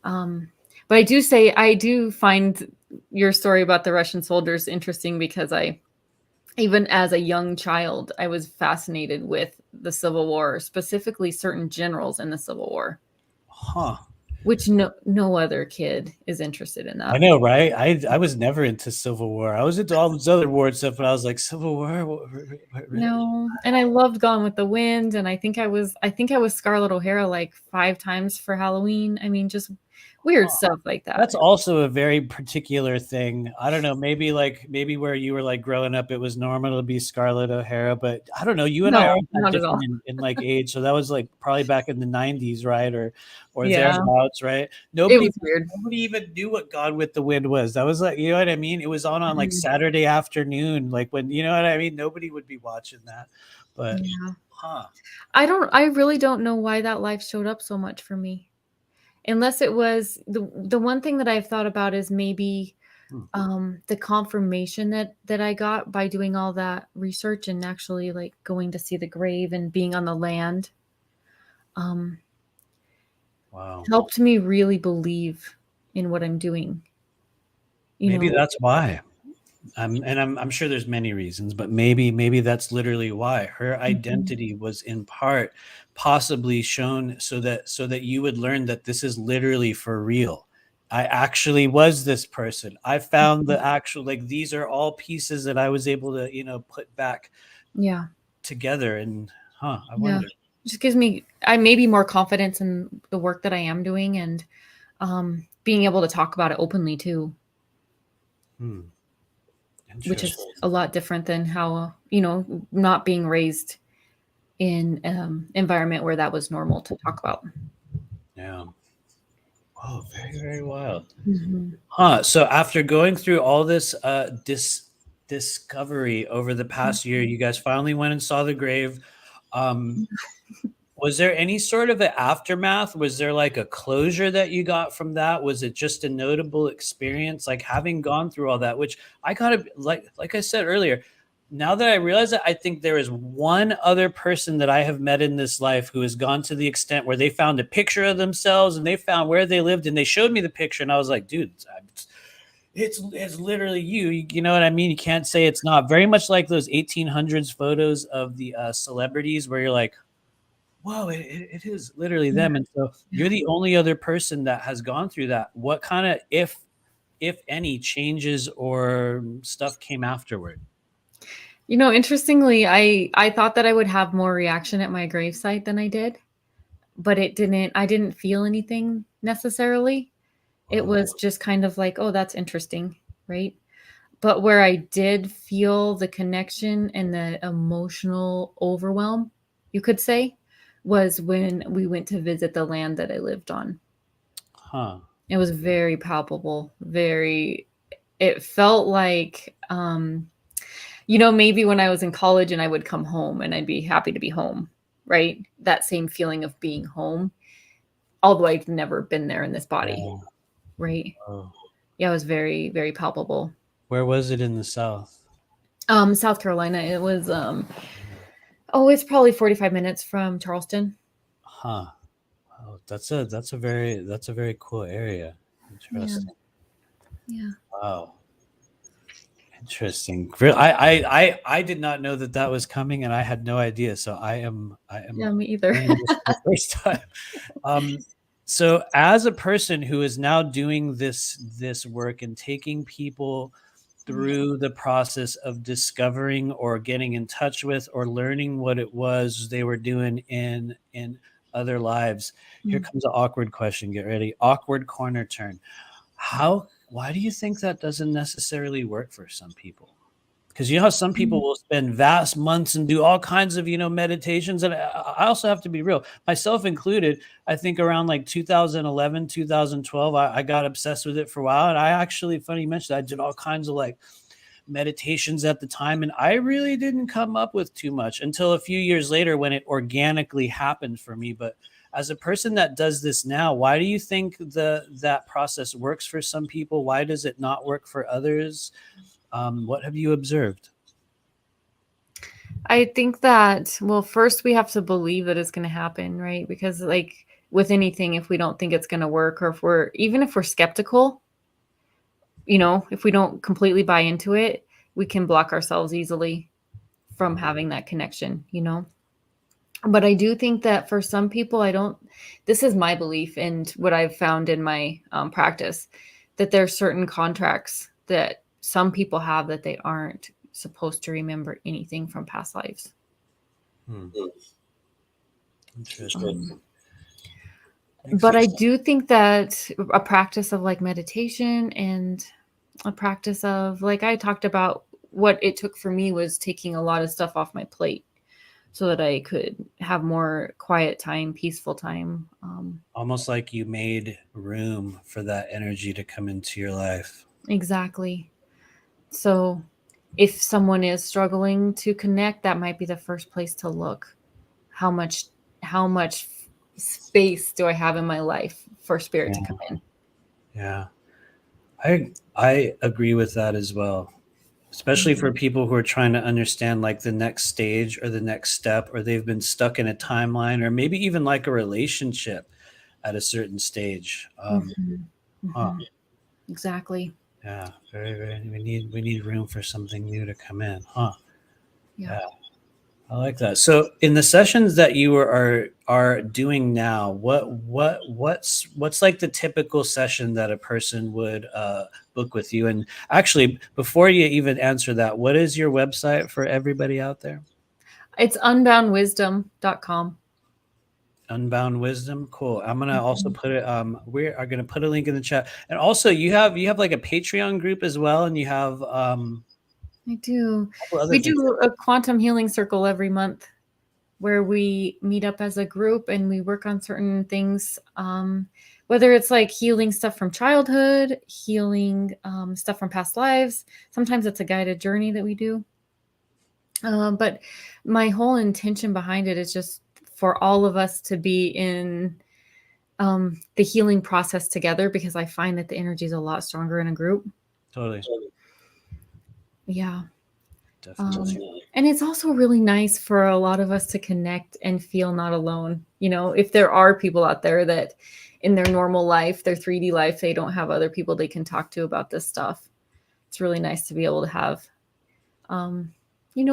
Um, but I do find your story about the Russian soldiers interesting because even as a young child, I was fascinated with the Civil War, specifically certain generals in the Civil War, Huh. which no other kid is interested in I that. know, right? I was never into Civil War. I was into all this other war stuff, but I was like, Civil War? Really? No, and I loved Gone with the Wind, and I think I was Scarlett O'Hara like 5 times for Halloween. I mean, just weird Huh. stuff like That's that. also a very particular thing. I don't know, maybe where you were like growing up, it was normal to be Scarlett O'Hara, but I don't know. You and I No, aren't that not at all. different in like age, so that was like probably back in the '90s, right? Or Yeah, thereabouts, right? it Nobody was weird. nobody even knew what God with the Wind was. That was like, you know what I mean? It was on like Mhm. Saturday afternoon, like when you know what I mean. Nobody would be watching that, but Yeah. huh? I really don't know why that life showed up so much for me. Unless it was the one thing that I've thought about is maybe The confirmation that I got by doing all that research and actually like going to see the grave and being on the land, Wow. helped me really believe in what I'm doing. Maybe that's why. And I'm sure there's many reasons, but maybe that's literally why her identity was in part possibly shown so that you would learn that this is literally for real. I actually was this person. I found the actual, like, these are all pieces that I was able to, put back together. And I wonder. It just gives me maybe more confidence in the work that I am doing, and being able to talk about it openly too. Which is a lot different than how, not being raised in environment where that was normal to talk about. Yeah. Oh, very, very wild. So after going through all this discovery over the past year, you guys finally went and saw the grave. Was there any sort of an aftermath? Was there like a closure that you got from that? Was it just a notable experience? Like, having gone through all that, which I gotta, like I said earlier, now that I realize it, I think there is one other person that I have met in this life who has gone to the extent where they found a picture of themselves and they found where they lived and they showed me the picture and I was like, dude, it's literally you. You know what I mean? You can't say it's not. Very much like those 1800s photos of the celebrities where you're like, whoa, it is literally them. And so you're the only other person that has gone through that. What kind of, if any, changes or stuff came afterward? Interestingly, I thought that I would have more reaction at my gravesite than I did, but I didn't feel anything necessarily. It was just kind of like, oh, that's interesting, right? But where I did feel the connection and the emotional overwhelm, you could say, was when we went to visit the land that I lived on. It was very palpable, it felt like, maybe when I was in college and I would come home and I'd be happy to be home, right? That same feeling of being home, although I've never been there in this body, right? Yeah, it was very, very palpable. Where was it in the South? South Carolina. It was, it's probably 45 minutes from Charleston. Oh, that's a very cool area. Interesting. Yeah. Wow. Interesting. I did not know that was coming, and I had no idea. So I am. Yeah, me either. For the first time. So as a person who is now doing this work and taking people through the process of discovering or getting in touch with or learning what it was they were doing in other lives, here comes an awkward question. Get ready. Awkward corner turn. Why do you think that doesn't necessarily work for some people? Because you know how some people will spend vast months and do all kinds of, meditations. And I also have to be real, myself included. I think around like 2011, 2012, I got obsessed with it for a while. And I actually, funny you mentioned, I did all kinds of like meditations at the time. And I really didn't come up with too much until a few years later when it organically happened for me. But as a person that does this now, why do you think that process works for some people? Why does it not work for others? What have you observed? I think that, well, first we have to believe that it's going to happen, right? Because like with anything, if we don't think it's going to work, or even if we're skeptical, if we don't completely buy into it, we can block ourselves easily from having that connection, But I do think that for some people, this is my belief and what I've found in my practice, that there's certain contracts that some people have that they aren't supposed to remember anything from past lives. Interesting. But I do think that a practice of like meditation and a practice of, like I talked about, what it took for me was taking a lot of stuff off my plate so that I could have more quiet time, peaceful time. Almost like you made room for that energy to come into your life. Exactly. So if someone is struggling to connect, that might be the first place to look. How much space do I have in my life for spirit to come in? Yeah. I agree with that as well, especially for people who are trying to understand like the next stage or the next step, or they've been stuck in a timeline, or maybe even like a relationship at a certain stage. Huh. Exactly. Yeah, very, very. We need room for something new to come in, huh? Yeah. Yeah, I like that. So, in the sessions that you are doing now, what's like the typical session that a person would book with you? And actually, before you even answer that, what is your website for everybody out there? It's unboundwisdom.com. Unbound Wisdom. Cool. I'm gonna also put it. We are gonna put a link in the chat. And also, you have like a Patreon group as well, and you have I do. a couple other We things. do a quantum healing circle every month where we meet up as a group and we work on certain things. Whether it's like healing stuff from childhood, healing stuff from past lives. Sometimes it's a guided journey that we do. But my whole intention behind it is just for all of us to be in the healing process together, because I find that the energy is a lot stronger in a group. Totally. Yeah. Definitely. And it's also really nice for a lot of us to connect and feel not alone. You know, if there are people out there that in their normal life, their 3D life, they don't have other people they can talk to about this stuff. It's really nice to be able to have,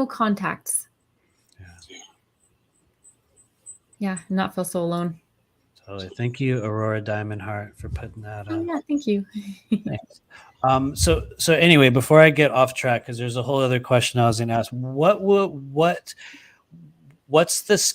contacts. Yeah, not feel so alone. Totally. Thank you, Aurora Diamond Heart, for putting that Oh, on. yeah, thank you. Thanks. So anyway, before I get off track, because there's a whole other question I was going to ask. What's this?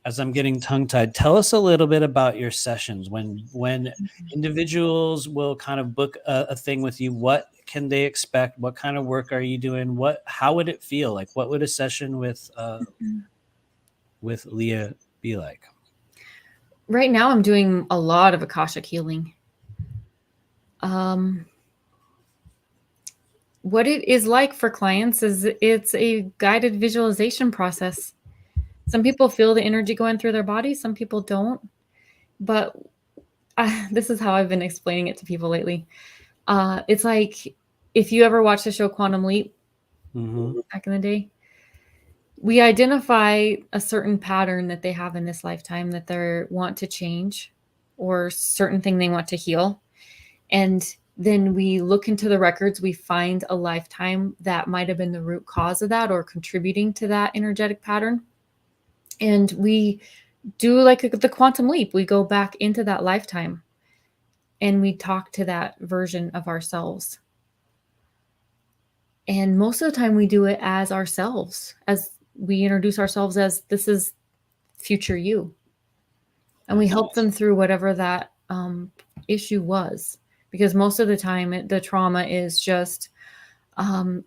As I'm getting tongue tied, tell us a little bit about your sessions. When individuals will kind of book a thing with you, what can they expect? What kind of work are you doing? How would it feel like? What would a session with Leah be like? Right now, I'm doing a lot of Akashic healing. What it is like for clients is it's a guided visualization process. Some people feel the energy going through their body, some people don't. But this is how I've been explaining it to people lately. It's like if you ever watched the show Quantum Leap back in the day, we identify a certain pattern that they have in this lifetime that they want to change, or certain thing they want to heal. And then we look into the records, we find a lifetime that might have been the root cause of that or contributing to that energetic pattern. And we do like the quantum leap. We go back into that lifetime and we talk to that version of ourselves. And most of the time we do it as ourselves, as we introduce ourselves as this is future you. And we help them through whatever that issue was. Because most of the time the trauma is just not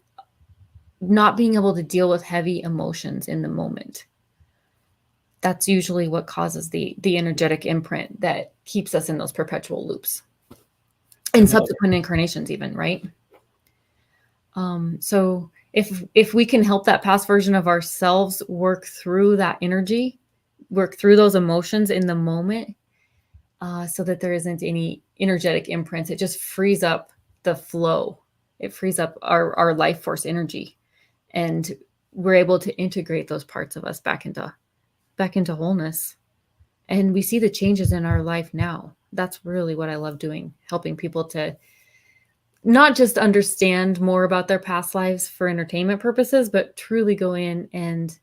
being able to deal with heavy emotions in the moment. That's usually what causes the energetic imprint that keeps us in those perpetual loops. In subsequent incarnations even, right? So if we can help that past version of ourselves work through that energy, work through those emotions in the moment, so that there isn't any energetic imprints, it just frees up the flow. It frees up our life force energy, and we're able to integrate those parts of us back into wholeness. And we see the changes in our life now. That's really what I love doing, helping people to not just understand more about their past lives for entertainment purposes, but truly go in and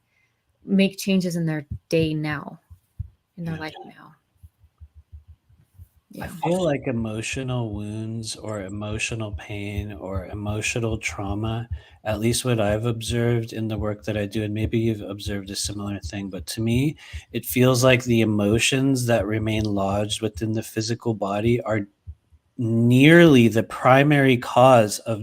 make changes in their day now, in their life now. I feel like emotional wounds or emotional pain or emotional trauma, at least what I've observed in the work that I do, and maybe you've observed a similar thing, but to me, it feels like the emotions that remain lodged within the physical body are nearly the primary cause of,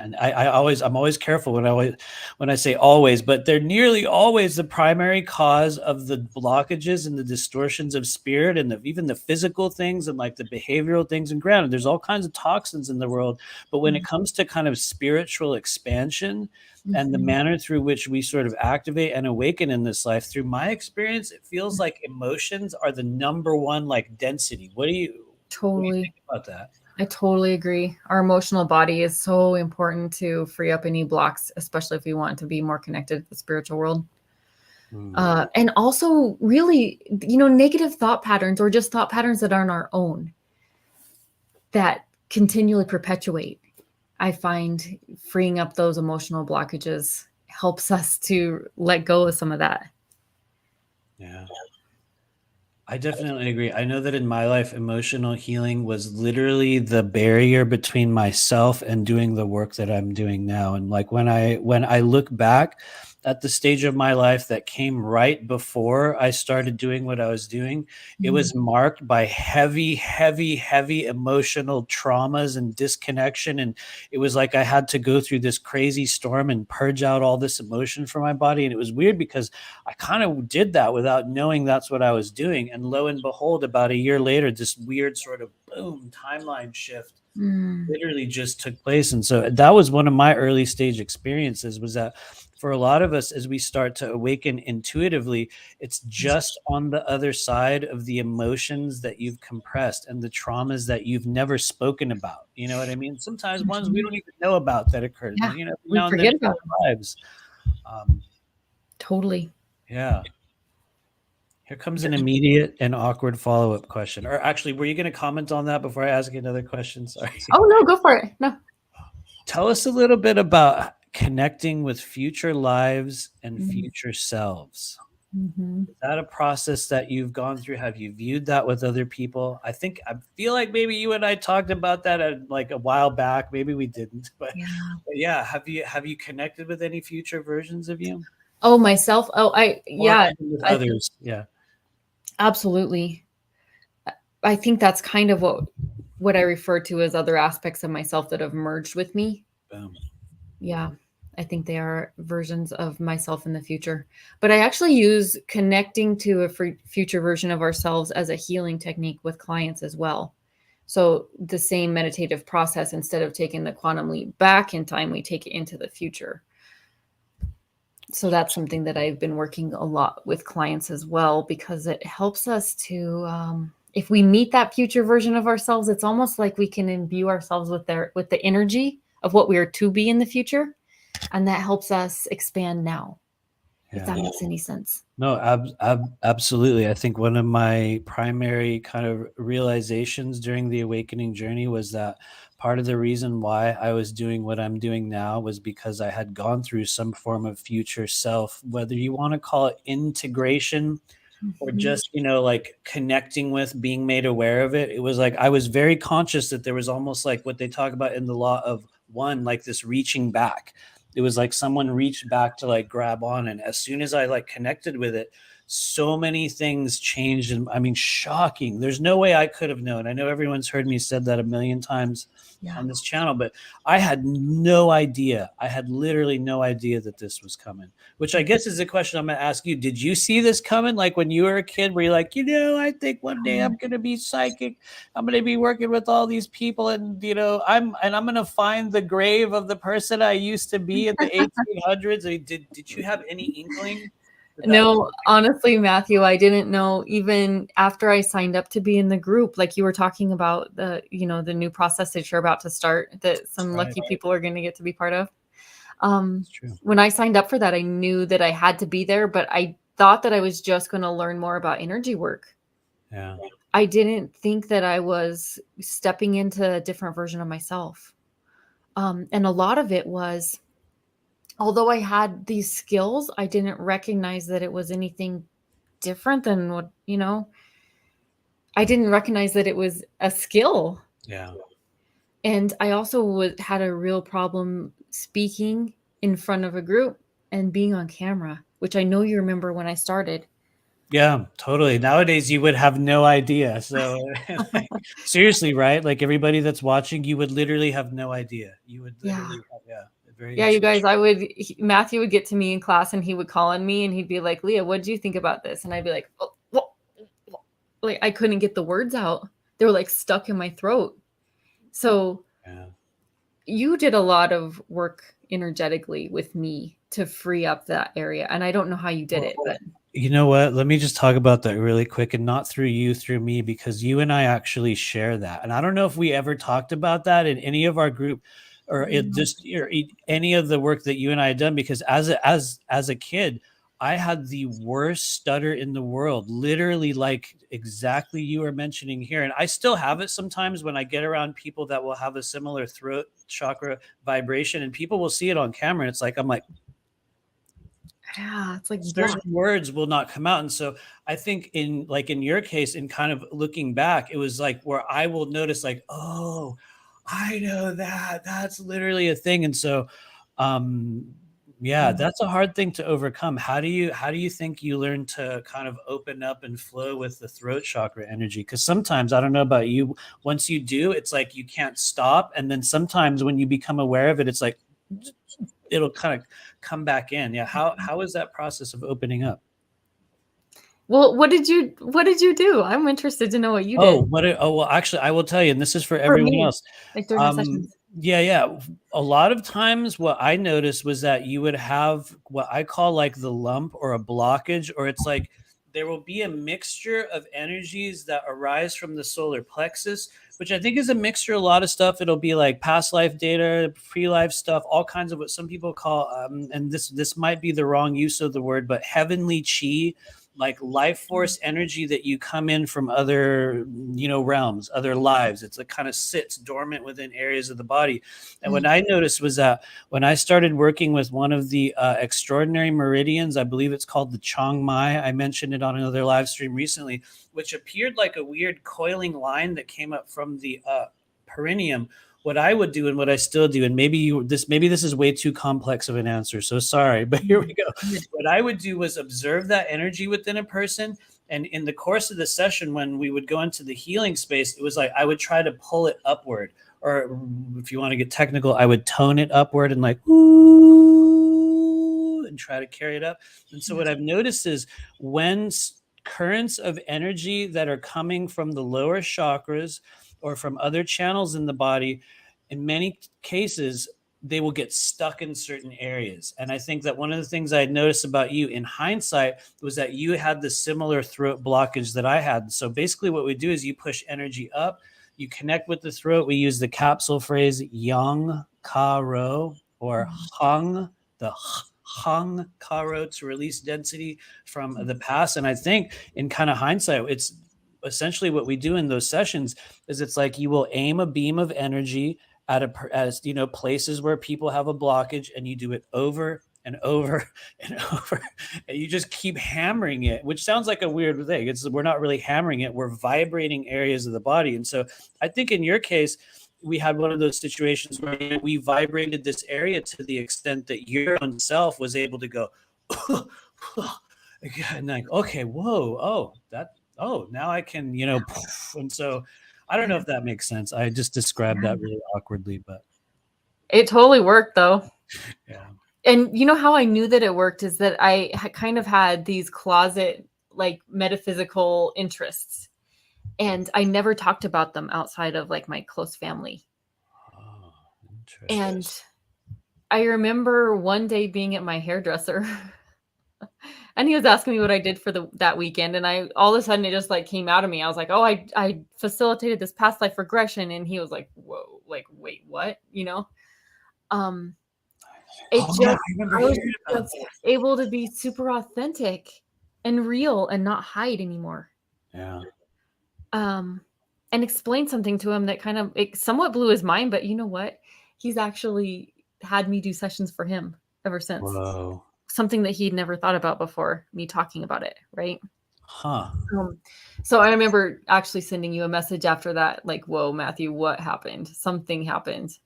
and I'm always careful when I say always, but they're nearly always the primary cause of the blockages and the distortions of spirit, and even the physical things and like the behavioral things. And granted, there's all kinds of toxins in the world, but when it comes to kind of spiritual expansion and the manner through which we sort of activate and awaken in this life, through my experience, it feels like emotions are the number one like density. What do you Totally think about that? I totally agree. Our emotional body is so important to free up any blocks, especially if we want to be more connected to the spiritual world. And also really, negative thought patterns or just thought patterns that aren't our own that continually perpetuate. I find freeing up those emotional blockages helps us to let go of some of that. Yeah. I definitely agree. I know that in my life, emotional healing was literally the barrier between myself and doing the work that I'm doing now. And like when I look back at the stage of my life that came right before I started doing what I was doing, it was marked by heavy, heavy, heavy emotional traumas and disconnection. And it was like I had to go through this crazy storm and purge out all this emotion from my body. And it was weird because I kind of did that without knowing that's what I was doing. And lo and behold, about a year later, this weird sort of boom timeline shift literally just took place. And so that was one of my early stage experiences, was that for a lot of us, as we start to awaken intuitively, it's just on the other side of the emotions that you've compressed and the traumas that you've never spoken about. You know what I mean? Sometimes ones we don't even know about that occurred. Yeah, You know, we now and then forget in about our lives. Totally. Yeah. Here comes an immediate and awkward follow-up question. Or actually, were you going to comment on that before I ask you another question? Sorry. Oh, no, go for it. No. Tell us a little bit about connecting with future lives and future selves. Is that a process that you've gone through? Have you viewed that with other people? I feel like maybe you and I talked about that at like a while back. Maybe we didn't, but yeah. Have you connected with any future versions of you? Oh, myself. Oh, Or yeah, even with I think others? Yeah. absolutely. I think that's kind of what I refer to as other aspects of myself that have merged with me. Boom. Yeah, I think they are versions of myself in the future. But I actually use connecting to a future version of ourselves as a healing technique with clients as well. So the same meditative process, instead of taking the quantum leap back in time, we take it into the future. So that's something that I've been working a lot with clients as well, because it helps us to, if we meet that future version of ourselves, it's almost like we can imbue ourselves with the energy of what we are to be in the future. And that helps us expand now, if that makes any sense. No, absolutely. I think one of my primary kind of realizations during the awakening journey was that part of the reason why I was doing what I'm doing now was because I had gone through some form of future self, whether you want to call it integration or just, like connecting with, being made aware of it. It was like I was very conscious that there was almost like what they talk about in the law of one, like this reaching back. It was like someone reached back to like grab on, and as soon as I like connected with it, so many things changed. And I mean, shocking. There's no way I could have known. I know everyone's heard me said that a million times on this channel, but I had no idea. I had literally no idea that this was coming, which I guess is a question I'm going to ask you. Did you see this coming? Like when you were a kid, were you like, I think one day I'm going to be psychic. I'm going to be working with all these people, and I'm going to find the grave of the person I used to be in the 1800s. I mean, did you have any inkling? No, honestly, Matthew, I didn't know even after I signed up to be in the group, like you were talking about the new process that you're about to start, that some lucky people are going to get to be part of. When I signed up for that, I knew that I had to be there, but I thought that I was just going to learn more about energy work. Yeah. I didn't think that I was stepping into a different version of myself. And a lot of it was, although I had these skills, I didn't recognize that it was anything different than what, I didn't recognize that it was a skill. Yeah. And I also had a real problem speaking in front of a group and being on camera, which I know you remember when I started. Yeah, totally. Nowadays, you would have no idea. So seriously, right? Like everybody that's watching, you would literally have no idea. You would literally have, very Yeah, you interesting. guys, Matthew would get to me in class and he would call on me and he'd be like, Leah, what do you think about this? And I'd be like, oh, like I couldn't get the words out. They were like stuck in my throat. So you did a lot of work energetically with me to free up that area. And I don't know how you did it, but You know what? Let me just talk about that really quick, and not through you, through me, because you and I actually share that. And I don't know if we ever talked about that in any of our group, or it just or any of the work that you and I had done. Because as a kid, I had the worst stutter in the world, literally, like exactly you are mentioning here. And I still have it sometimes when I get around people that will have a similar throat chakra vibration, and people will see it on camera. And it's like, I'm like, Yeah, it's like certain blocked. words will not come out. And so I think in your case, in kind of looking back, it was like where I will notice like, oh, I know that that's literally a thing. And so yeah, that's a hard thing to overcome. How do you think you learn to kind of open up and flow with the throat chakra energy? Because sometimes, I don't know about you, once you do, it's like you can't stop. And then sometimes when you become aware of it, it's like it'll kind of come back in. Yeah. How is that process of opening up? Well, what did you do? I'm interested to know what you did Well, actually, I will tell you, and this is for for everyone me, else. like during the sessions. Yeah. A lot of times, what I noticed was that you would have what I call like the lump or a blockage, or it's like there will be a mixture of energies that arise from the solar plexus, which I think is a mixture, a lot of stuff. It'll be like past life data, pre-life stuff, all kinds of what some people call, and this might be the wrong use of the word, but heavenly chi, like life force energy that you come in from other realms, other lives. It's like kind of sits dormant within areas of the body. And what I noticed was that when I started working with one of the extraordinary meridians, I believe it's called the Chiang Mai, I mentioned it on another live stream recently, which appeared like a weird coiling line that came up from the perineum. What I would do and what I still do, and maybe this is way too complex of an answer, so sorry, but here we go. What I would do was observe that energy within a person, and in the course of the session, when we would go into the healing space, it was like I would try to pull it upward, or if you want to get technical, I would tone it upward and like ooh, and try to carry it up. And so what I've noticed is when currents of energy that are coming from the lower chakras or from other channels in the body, in many cases, they will get stuck in certain areas. And I think that one of the things I had noticed about you in hindsight was that you had the similar throat blockage that I had. So basically, what we do is you push energy up, you connect with the throat. We use the capsule phrase yang ka ro, or hung, the hung ka ro, to release density from the past. And I think in kind of hindsight, it's essentially what we do in those sessions is it's like you will aim a beam of energy at places where people have a blockage, and you do it over and over and over, and you just keep hammering it, which sounds like a weird thing. We're not really hammering it, we're vibrating areas of the body. And so I think in your case, we had one of those situations where we vibrated this area to the extent that your own self was able to go and like, okay, whoa, now I can, and so I don't know if that makes sense. I just described that really awkwardly, but It totally worked though. yeah. And you know how I knew that it worked is that I kind of had these closet like metaphysical interests, and I never talked about them outside of like my close family. Oh, interesting. And I remember one day being at my hairdresser and he was asking me what I did for that weekend, and I all of a sudden it just like came out of me. I was like, "Oh, I facilitated this past life regression," and he was like, "Whoa, like wait, what?" Um it Oh yeah, just I remember I was hearing about just that. able to be super authentic and real and not hide anymore. Yeah. Um and explain something to him that kind of it somewhat blew his mind, but you know what? He's actually had me do sessions for him ever since. Whoa. Something that he'd never thought about before me talking about it, right? Huh. Um, so I remember actually sending you a message after that, like, "Whoa, Matthew, what happened? Something happened."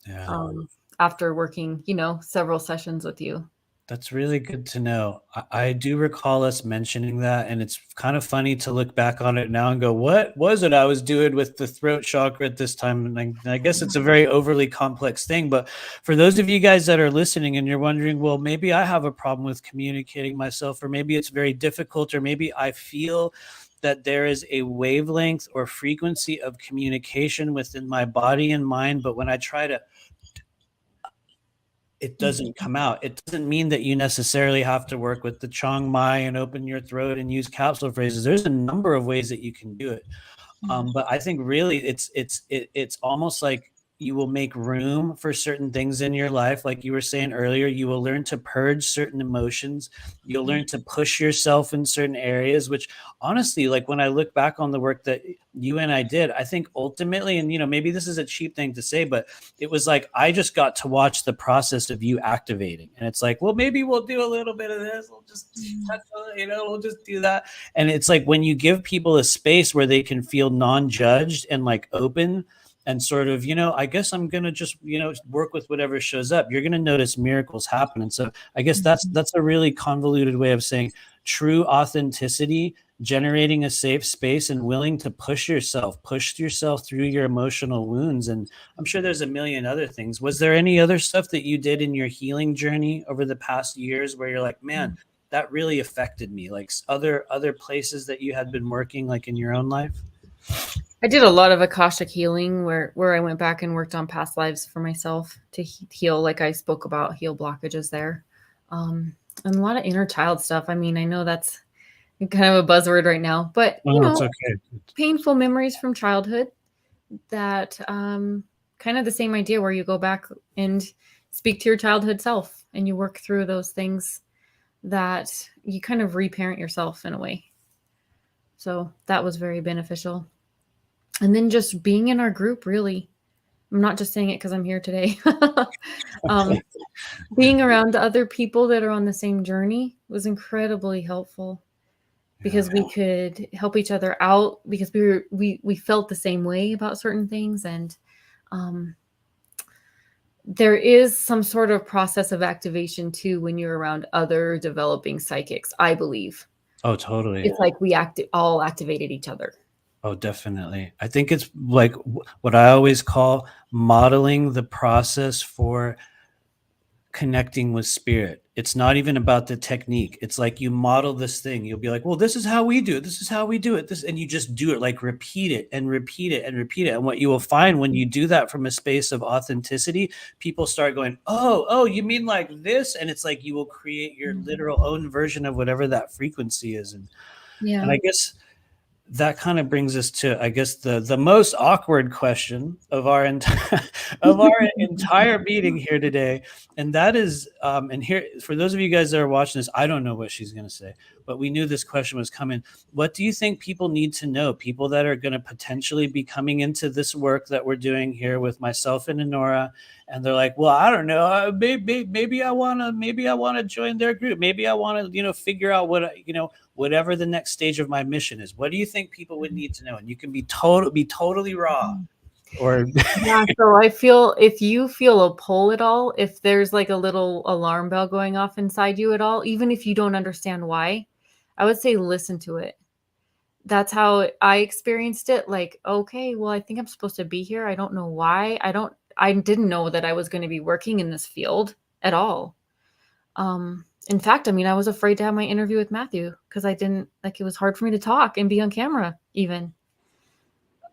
Yeah. After working, several sessions with you. That's really good to know. I do recall us mentioning that, and it's kind of funny to look back on it now and go, "What was it I was doing with the throat chakra at this time?" And I guess it's a very overly complex thing. But for those of you guys that are listening and you're wondering, well, maybe I have a problem with communicating myself, or maybe it's very difficult, or maybe I feel that there is a wavelength or frequency of communication within my body and mind, but when I try to it doesn't come out. It doesn't mean that you necessarily have to work with the Chong Mai and open your throat and use capsule phrases. There's a number of ways that you can do it. But I think really it's almost like you will make room for certain things in your life. Like you were saying earlier, you will learn to purge certain emotions. You'll learn to push yourself in certain areas, which honestly, like when I look back on the work that you and I did, I think ultimately, and maybe this is a cheap thing to say, but it was like I just got to watch the process of you activating. And it's like, well, maybe we'll do a little bit of this. We'll just touch, we'll just do that. And it's like when you give people a space where they can feel non-judged and like open and sort of, I guess I'm going to just, work with whatever shows up, you're going to notice miracles happen. And so I guess that's a really convoluted way of saying true authenticity, generating a safe space and willing to push yourself through your emotional wounds. And I'm sure there's a million other things. Was there any other stuff that you did in your healing journey over the past years where you're like, man, that really affected me? Like other places that you had been working like in your own life? I did a lot of Akashic healing where I went back and worked on past lives for myself to heal, like I spoke about, heal blockages there. And a lot of inner child stuff. I mean, I know that's kind of a buzzword right now, but it's okay. Painful memories from childhood that kind of the same idea where you go back and speak to your childhood self and you work through those things that you kind of reparent yourself in a way. So that was very beneficial. And then just being in our group, really, I'm not just saying it because I'm here today. Being around other people that are on the same journey was incredibly helpful because we could help each other out because we felt the same way about certain things. And there is some sort of process of activation too when you're around other developing psychics, I believe. Oh, totally. It's like we all activated each other. Oh, definitely. I think it's like what I always call modeling the process for connecting with spirit. It's not even about the technique. It's like you model this thing. You'll be like, well, this is how we do it. This is how we do it. And you just do it, like repeat it and repeat it and repeat it. And what you will find when you do that from a space of authenticity, people start going, oh, you mean like this? And it's like you will create your literal own version of whatever that frequency is. And I guess that kind of brings us to, I guess, the most awkward question of our entire meeting here today. And that is, and here, for those of you guys that are watching this, I don't know what she's going to say, but we knew this question was coming. What do you think people need to know? People that are going to potentially be coming into this work that we're doing here with myself and Honora, and they're like, well, I don't know, maybe I want to join their group. Maybe I want to, figure out what, whatever the next stage of my mission is. What do you think people would need to know? And you can be totally raw. Or so I feel if you feel a pull at all, if there's like a little alarm bell going off inside you at all, even if you don't understand why, I would say listen to it. That's how I experienced it. Like, okay, well, I think I'm supposed to be here. I don't know why. I didn't know that I was going to be working in this field at all. In fact, I mean, I was afraid to have my interview with Matthew because it was hard for me to talk and be on camera even.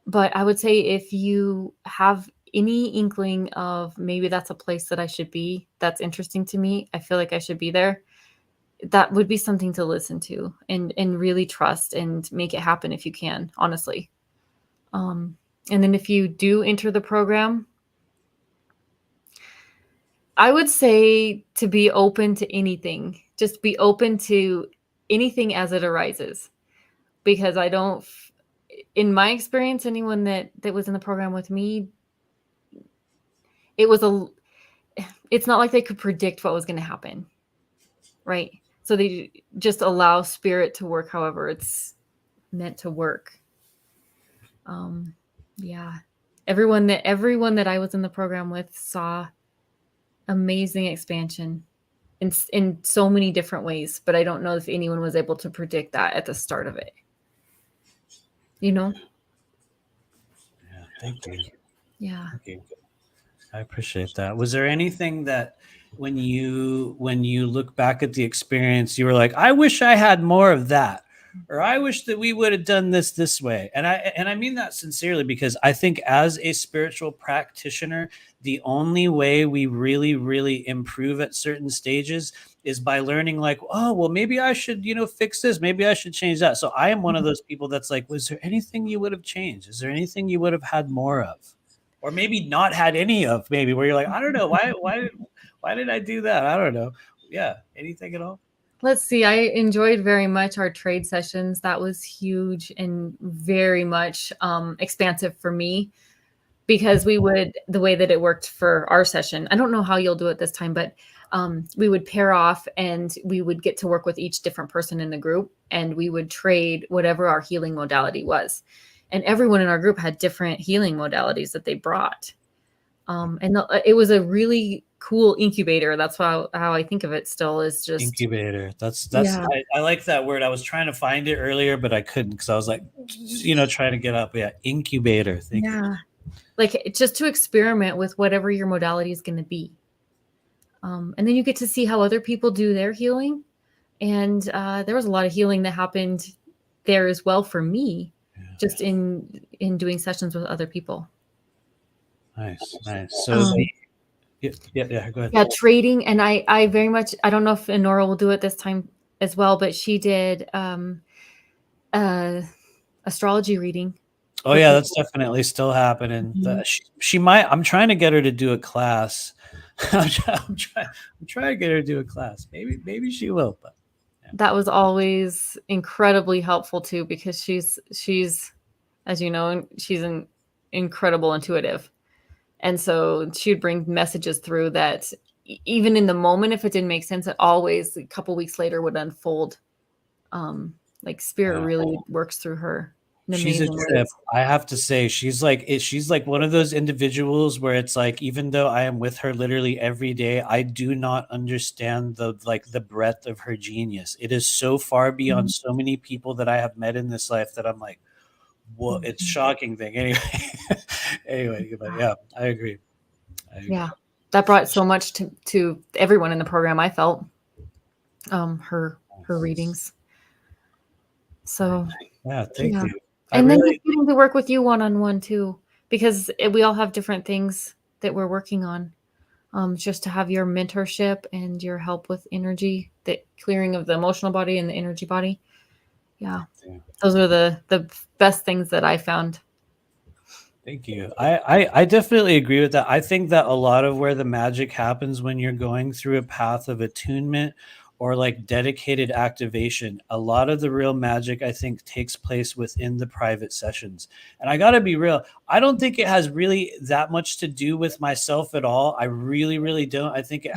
But I would say if you have any inkling of maybe that's a place that I should be, that's interesting to me, I feel like I should be there, that would be something to listen to and really trust and make it happen if you can, honestly. And then if you do enter the program, I would say to be open to anything. Just be open to anything as it arises. Because in my experience, anyone that was in the program with me, it's not like they could predict what was going to happen. Right? So they just allow spirit to work however it's meant to work. Everyone that I was in the program with saw amazing expansion in so many different ways, but I don't know if anyone was able to predict that at the start of it. Yeah, thank you. Yeah. Thank you. I appreciate that. Was there anything that when you look back at the experience, you were like, I wish I had more of that? or I wish that we would have done this way. And I mean that sincerely, because I think as a spiritual practitioner, the only way we really improve at certain stages is by learning, like, oh, well, maybe I should, fix this. Maybe I should change that. So I am one of those people that's like, was there anything you would have changed? Is there anything you would have had more of? Or maybe not had any of, maybe, where you're like, I don't know, why did I do that? I don't know. Yeah. Anything at all? Let's see. I enjoyed very much our trade sessions. That was huge and very much expansive for me, because the way that it worked for our session, I don't know how you'll do it this time, but we would pair off and we would get to work with each different person in the group, and we would trade whatever our healing modality was. And everyone in our group had different healing modalities that they brought. It was a really cool incubator. That's how I think of it still, is just incubator. That's yeah. I like that word. I was trying to find it earlier, but I couldn't, because I was like, trying to get up. Yeah, incubator. Thank you. Like, just to experiment with whatever your modality is going to be. And then you get to see how other people do their healing. And there was a lot of healing that happened there as well for me, just in doing sessions with other people. Nice. So yeah, go ahead. Yeah, trading. And I very much, I don't know if Enora will do it this time as well, but she did astrology reading. Oh yeah, that's definitely still happening. Mm-hmm. She might. I'm trying to get her to do a class. I'm trying to get her to do a class. Maybe she will. But yeah. That was always incredibly helpful too, because she's, as you know, she's an incredible intuitive, and so she'd bring messages through that even in the moment, if it didn't make sense, it always a couple weeks later would unfold. Like spirit really works through her. She's a trip. I have to say, she's like one of those individuals where it's like, even though I am with her literally every day, I do not understand the breadth of her genius. It is so far beyond so many people that I have met in this life that I'm like, whoa, it's shocking thing. Anyway, but yeah, I agree. Yeah, that brought so much to everyone in the program. I felt her readings. So yeah, thank you. And then getting to work with you one-on-one too, because we all have different things that we're working on. Just to have your mentorship and your help with energy, the clearing of the emotional body and the energy body. Yeah. Those are the best things that I found. Thank you. I definitely agree with that. I think that a lot of where the magic happens when you're going through a path of attunement or like dedicated activation, a lot of the real magic, I think, takes place within the private sessions. And I got to be real, I don't think it has really that much to do with myself at all. I really don't. I think it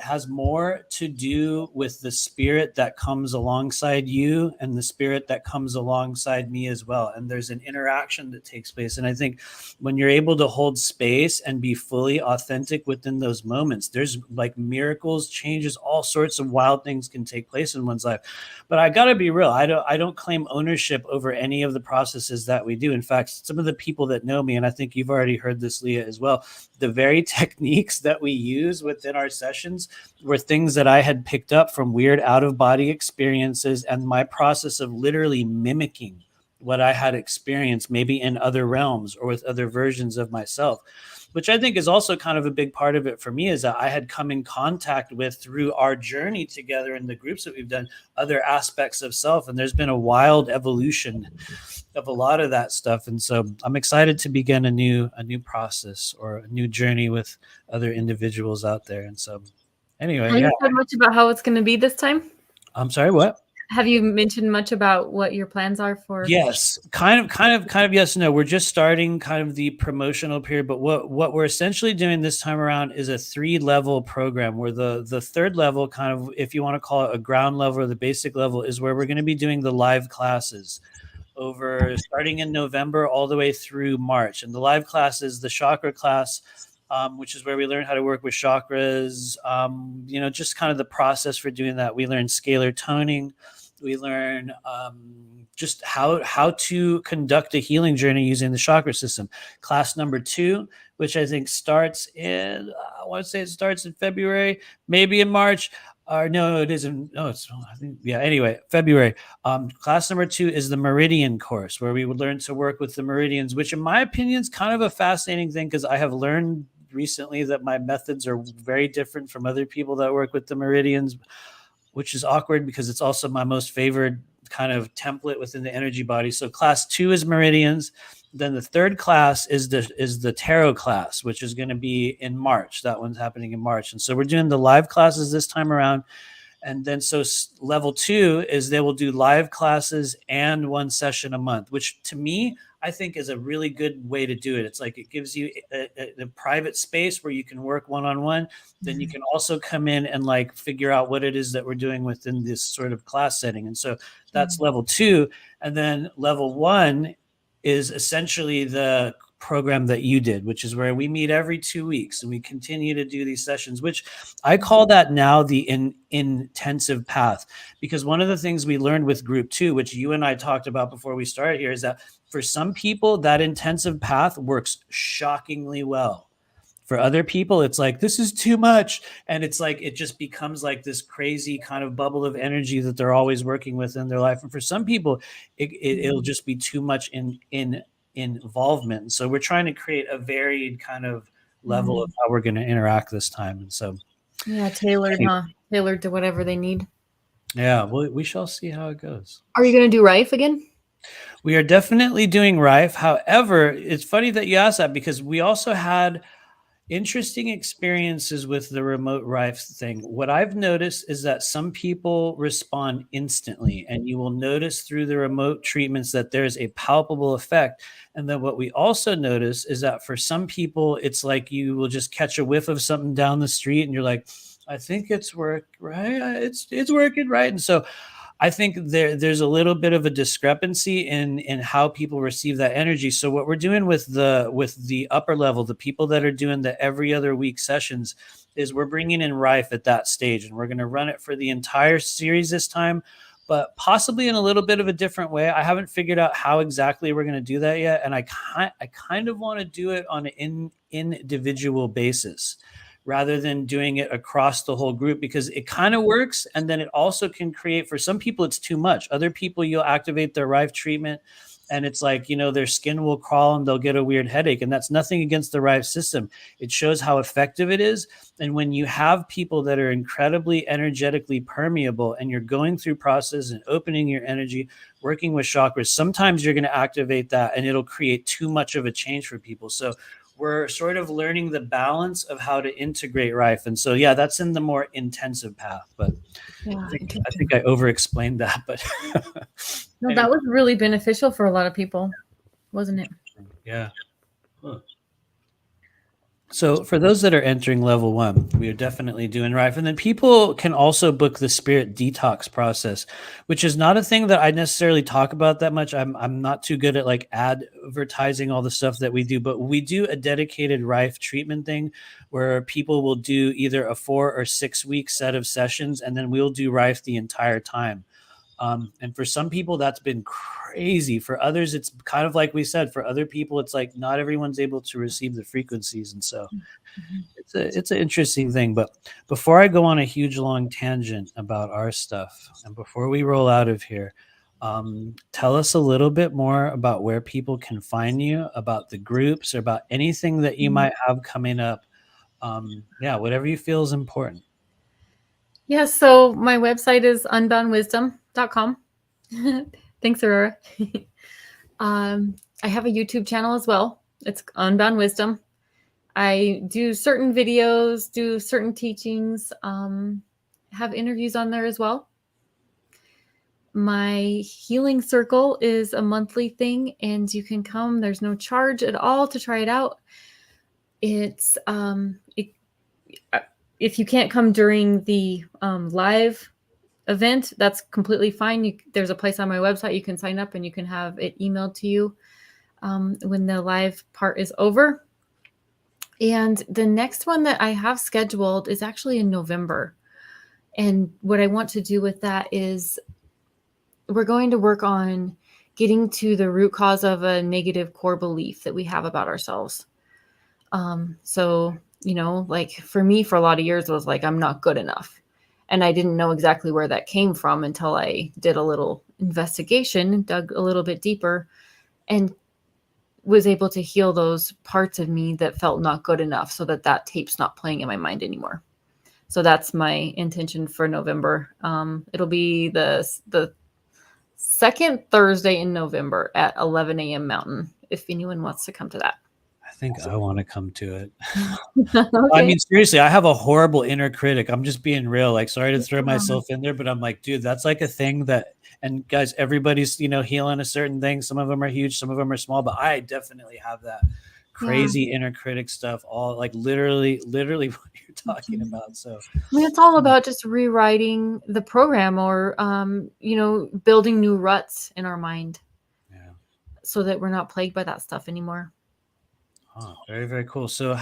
has more to do with the spirit that comes alongside you and the spirit that comes alongside me as well. And there's an interaction that takes place. And I think when you're able to hold space and be fully authentic within those moments, there's like miracles, changes, all sorts of wild things can take place in one's life. But I got to be real. I don't claim ownership over any of the processes that we do. In fact, some of the people that know me, and I think you've already heard this, Leah, as well, the very techniques that we use within our sessions were things that I had picked up from weird out-of-body experiences and my process of literally mimicking what I had experienced, maybe in other realms or with other versions of myself, which I think is also kind of a big part of it for me, is that I had come in contact with, through our journey together in the groups that we've done, other aspects of self. And there's been a wild evolution of a lot of that stuff. And so I'm excited to begin a new process or a new journey with other individuals out there. And so anyway, have you said much about how it's going to be this time? I'm sorry, what? Have you mentioned much about what your plans are for? Yes, kind of yes, no. We're just starting kind of the promotional period, but what we're essentially doing this time around is a 3-level program, where the third level, kind of, if you want to call it a ground level or the basic level, is where we're going to be doing the live classes over starting in November all the way through March. And the live class is the chakra class, which is where we learn how to work with chakras, just kind of the process for doing that. We learn scalar toning. We learn just how to conduct a healing journey using the chakra system. Class number 2, which I think starts in, I want to say it starts in February, maybe in March. Or no, it isn't. No, it's, I think, yeah. Anyway, February. Class number 2 is the Meridian course, where we would learn to work with the meridians, which in my opinion is kind of a fascinating thing, because I have learned recently that my methods are very different from other people that work with the meridians, which is awkward because it's also my most favored kind of template within the energy body. So class 2 is meridians. Then the third class is the tarot class, which is going to be in March. That one's happening in March. And so we're doing the live classes this time around. And then so level 2 is they will do live classes and 1 session a month, which to me, I think is a really good way to do it. It's like it gives you a private space where you can work one-on-one. Then you can also come in and like figure out what it is that we're doing within this sort of class setting. And so that's level 2. And then level 1 is essentially the program that you did, which is where we meet every 2 weeks and we continue to do these sessions, which I call that now the intensive path. Because one of the things we learned with group 2, which you and I talked about before we started here, is that for some people, that intensive path works shockingly well. For other people, it's like, this is too much. And it's like, it just becomes like this crazy kind of bubble of energy that they're always working with in their life. And for some people, it'll just be too much in involvement. So we're trying to create a varied kind of level of how we're going to interact this time. And so, yeah, tailored to whatever they need. Yeah, we shall see how it goes. Are you going to do Rife again? We are definitely doing Rife. However, it's funny that you asked that, because we also had interesting experiences with the remote Rife thing. What I've noticed is that some people respond instantly, and you will notice through the remote treatments that there's a palpable effect. And then what we also notice is that for some people, it's like you will just catch a whiff of something down the street and you're like, I think it's right. It's working right. And so I think there's a little bit of a discrepancy in how people receive that energy. So what we're doing with the upper level, the people that are doing the every other week sessions, is we're bringing in Rife at that stage, and we're going to run it for the entire series this time, but possibly in a little bit of a different way. I haven't figured out how exactly we're going to do that yet, and I kind of want to do it on an individual basis, rather than doing it across the whole group, because it kind of works. And then it also can create, for some people, it's too much. Other people, you'll activate their Rife treatment and it's like, their skin will crawl and they'll get a weird headache. And that's nothing against the Rife system. It shows how effective it is. And when you have people that are incredibly energetically permeable and you're going through process and opening your energy, working with chakras, sometimes you're going to activate that and it'll create too much of a change for people. So we're sort of learning the balance of how to integrate Rife. And so, yeah, that's in the more intensive path. But Yeah, I think I over-explained that. But no, anyway. That was really beneficial for a lot of people, wasn't it? Yeah. Huh. So for those that are entering level 1, we are definitely doing Rife. And then people can also book the spirit detox process, which is not a thing that I necessarily talk about that much. I'm not too good at like advertising all the stuff that we do, but we do a dedicated Rife treatment thing where people will do either a 4 or 6 week set of sessions, and then we'll do Rife the entire time. And for some people, that's been crazy. For others, it's kind of like we said, for other people, it's like not everyone's able to receive the frequencies. And so it's an interesting thing. But before I go on a huge, long tangent about our stuff, and before we roll out of here, tell us a little bit more about where people can find you, about the groups, or about anything that you might have coming up. Yeah, whatever you feel is important. Yeah, so my website is unboundwisdom.com. Thanks, Aurora. I have a YouTube channel as well. It's Unbound Wisdom. I do certain videos, do certain teachings, have interviews on there as well. My healing circle is a monthly thing, and you can come. There's no charge at all to try it out. It's if you can't come during the live event, that's completely fine. There's a place on my website you can sign up and you can have it emailed to you when the live part is over. And the next one that I have scheduled is actually in November. And what I want to do with that is we're going to work on getting to the root cause of a negative core belief that we have about ourselves. So, like for me, for a lot of years, it was like, I'm not good enough. And I didn't know exactly where that came from until I did a little investigation, dug a little bit deeper, and was able to heal those parts of me that felt not good enough, so that tape's not playing in my mind anymore. So that's my intention for November. It'll be the second Thursday in November at 11 a.m. Mountain, if anyone wants to come to that. I think I want to come to it. Okay. I mean, seriously, I have a horrible inner critic. I'm just being real. Like, sorry to throw myself in there, but I'm like, dude, that's like a thing that, and guys, everybody's, healing a certain thing. Some of them are huge, some of them are small, but I definitely have that crazy inner critic stuff, all like literally what you're talking about. So I mean, it's all about just rewriting the program, or building new ruts in our mind, so that we're not plagued by that stuff anymore. Oh, very, very cool. So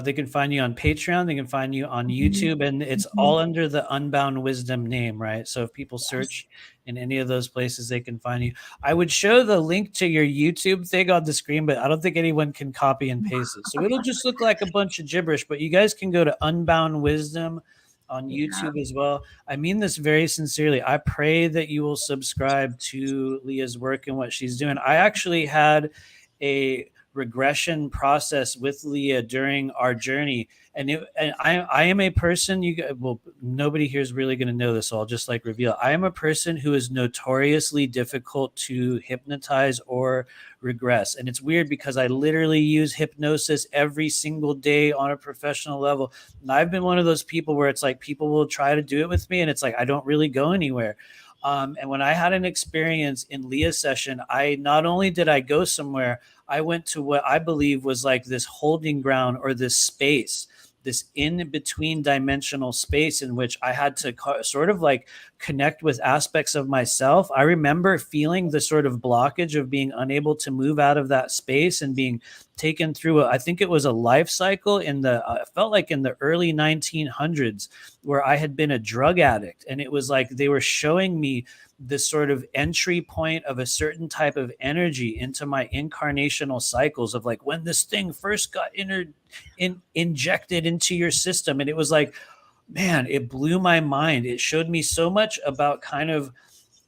they can find you on Patreon, they can find you on YouTube, and it's all under the Unbound Wisdom name, right? So if people search in any of those places, they can find you. I would show the link to your YouTube thing on the screen, but I don't think anyone can copy and paste it. So it'll just look like a bunch of gibberish, but you guys can go to Unbound Wisdom on YouTube as well. I mean this very sincerely. I pray that you will subscribe to Leah's work and what she's doing. I actually had a regression process with Leah during our journey, and I am a person, nobody here is really going to know this, so I'll just like reveal. I am a person who is notoriously difficult to hypnotize or regress, and it's weird because I literally use hypnosis every single day on a professional level, and I've been one of those people where it's like people will try to do it with me and it's like I don't really go anywhere. And when I had an experience in Leah's session, not only did I go somewhere, I went to what I believe was like this holding ground, or this space, this in-between dimensional space in which I had to sort of like connect with aspects of myself. I remember feeling the sort of blockage of being unable to move out of that space and being taken through I think it was a life cycle felt like in the early 1900s, where I had been a drug addict, and it was like they were showing me this sort of entry point of a certain type of energy into my incarnational cycles of like when this thing first got injected into your system. And it was like, man, it blew my mind. It showed me so much about kind of,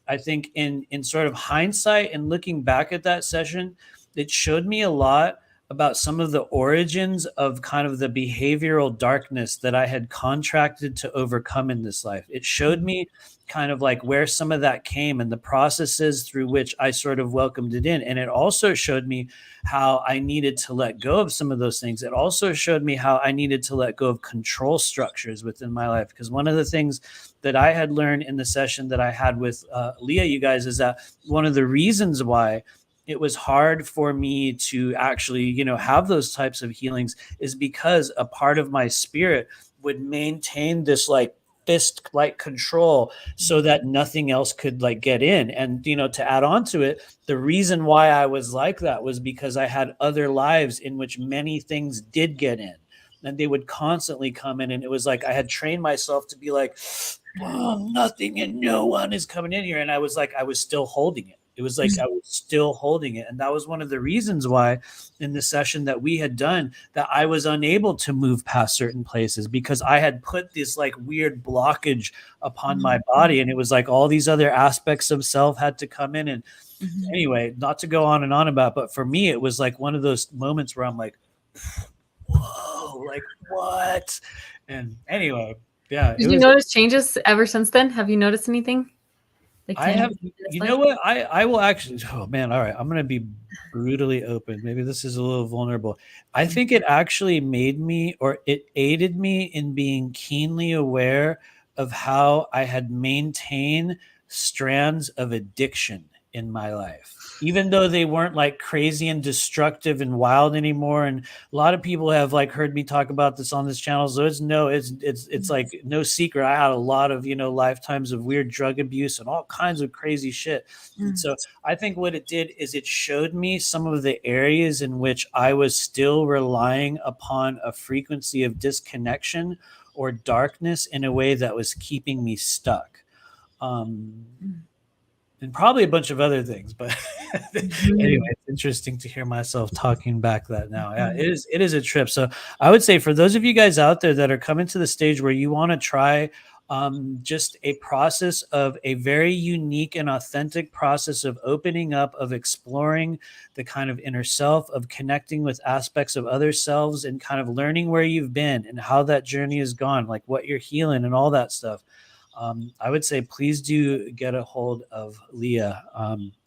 I think in sort of hindsight and looking back at that session, it showed me a lot about some of the origins of kind of the behavioral darkness that I had contracted to overcome in this life. It showed me kind of like where some of that came and the processes through which I sort of welcomed it in. And it also showed me how I needed to let go of some of those things. It also showed me how I needed to let go of control structures within my life. Because one of the things that I had learned in the session that I had with Leah, you guys, is that one of the reasons why it was hard for me to actually, have those types of healings is because a part of my spirit would maintain this like fist-like control so that nothing else could like get in. And, to add on to it, the reason why I was like that was because I had other lives in which many things did get in, and they would constantly come in. And it was like, I had trained myself to be like, nothing and no one is coming in here. And I was still holding it. It was like I was still holding it. And that was one of the reasons why in the session that we had done that I was unable to move past certain places, because I had put this like weird blockage upon my body. And it was like all these other aspects of self had to come in. And anyway, not to go on and on about, but for me, it was like one of those moments where I'm like, whoa, like what? And anyway, yeah. Did you notice changes ever since then? Have you noticed anything? I have, know what? I will actually, oh man, all right. I'm going to be brutally open. Maybe this is a little vulnerable. I think it actually made me, or it aided me in being keenly aware of how I had maintained strands of addiction in my life, even though they weren't like crazy and destructive and wild anymore. And a lot of people have like heard me talk about this on this channel. So it's like no secret. I had a lot of, lifetimes of weird drug abuse and all kinds of crazy shit. And so I think what it did is it showed me some of the areas in which I was still relying upon a frequency of disconnection or darkness in a way that was keeping me stuck. And probably a bunch of other things, but anyway, it's interesting to hear myself talking back that now. Yeah, it is a trip. So I would say for those of you guys out there that are coming to the stage where you want to try just a process of a very unique and authentic process of opening up, of exploring the kind of inner self, of connecting with aspects of other selves, and kind of learning where you've been and how that journey has gone, like what you're healing and all that stuff. I would say please do get a hold of Leah.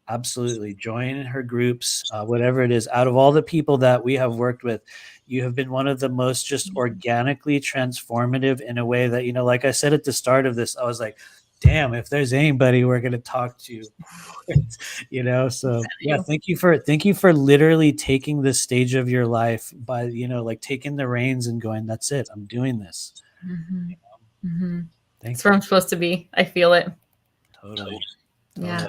Absolutely join her groups, whatever it is. Out of all the people that we have worked with, you have been one of the most just organically transformative in a way that, like I said at the start of this, I was like, damn, if there's anybody we're going to talk to, so yeah, thank you for literally taking this stage of your life by, like taking the reins and going, that's it, I'm doing this. That's where I'm supposed to be. I feel it. Totally. Yeah.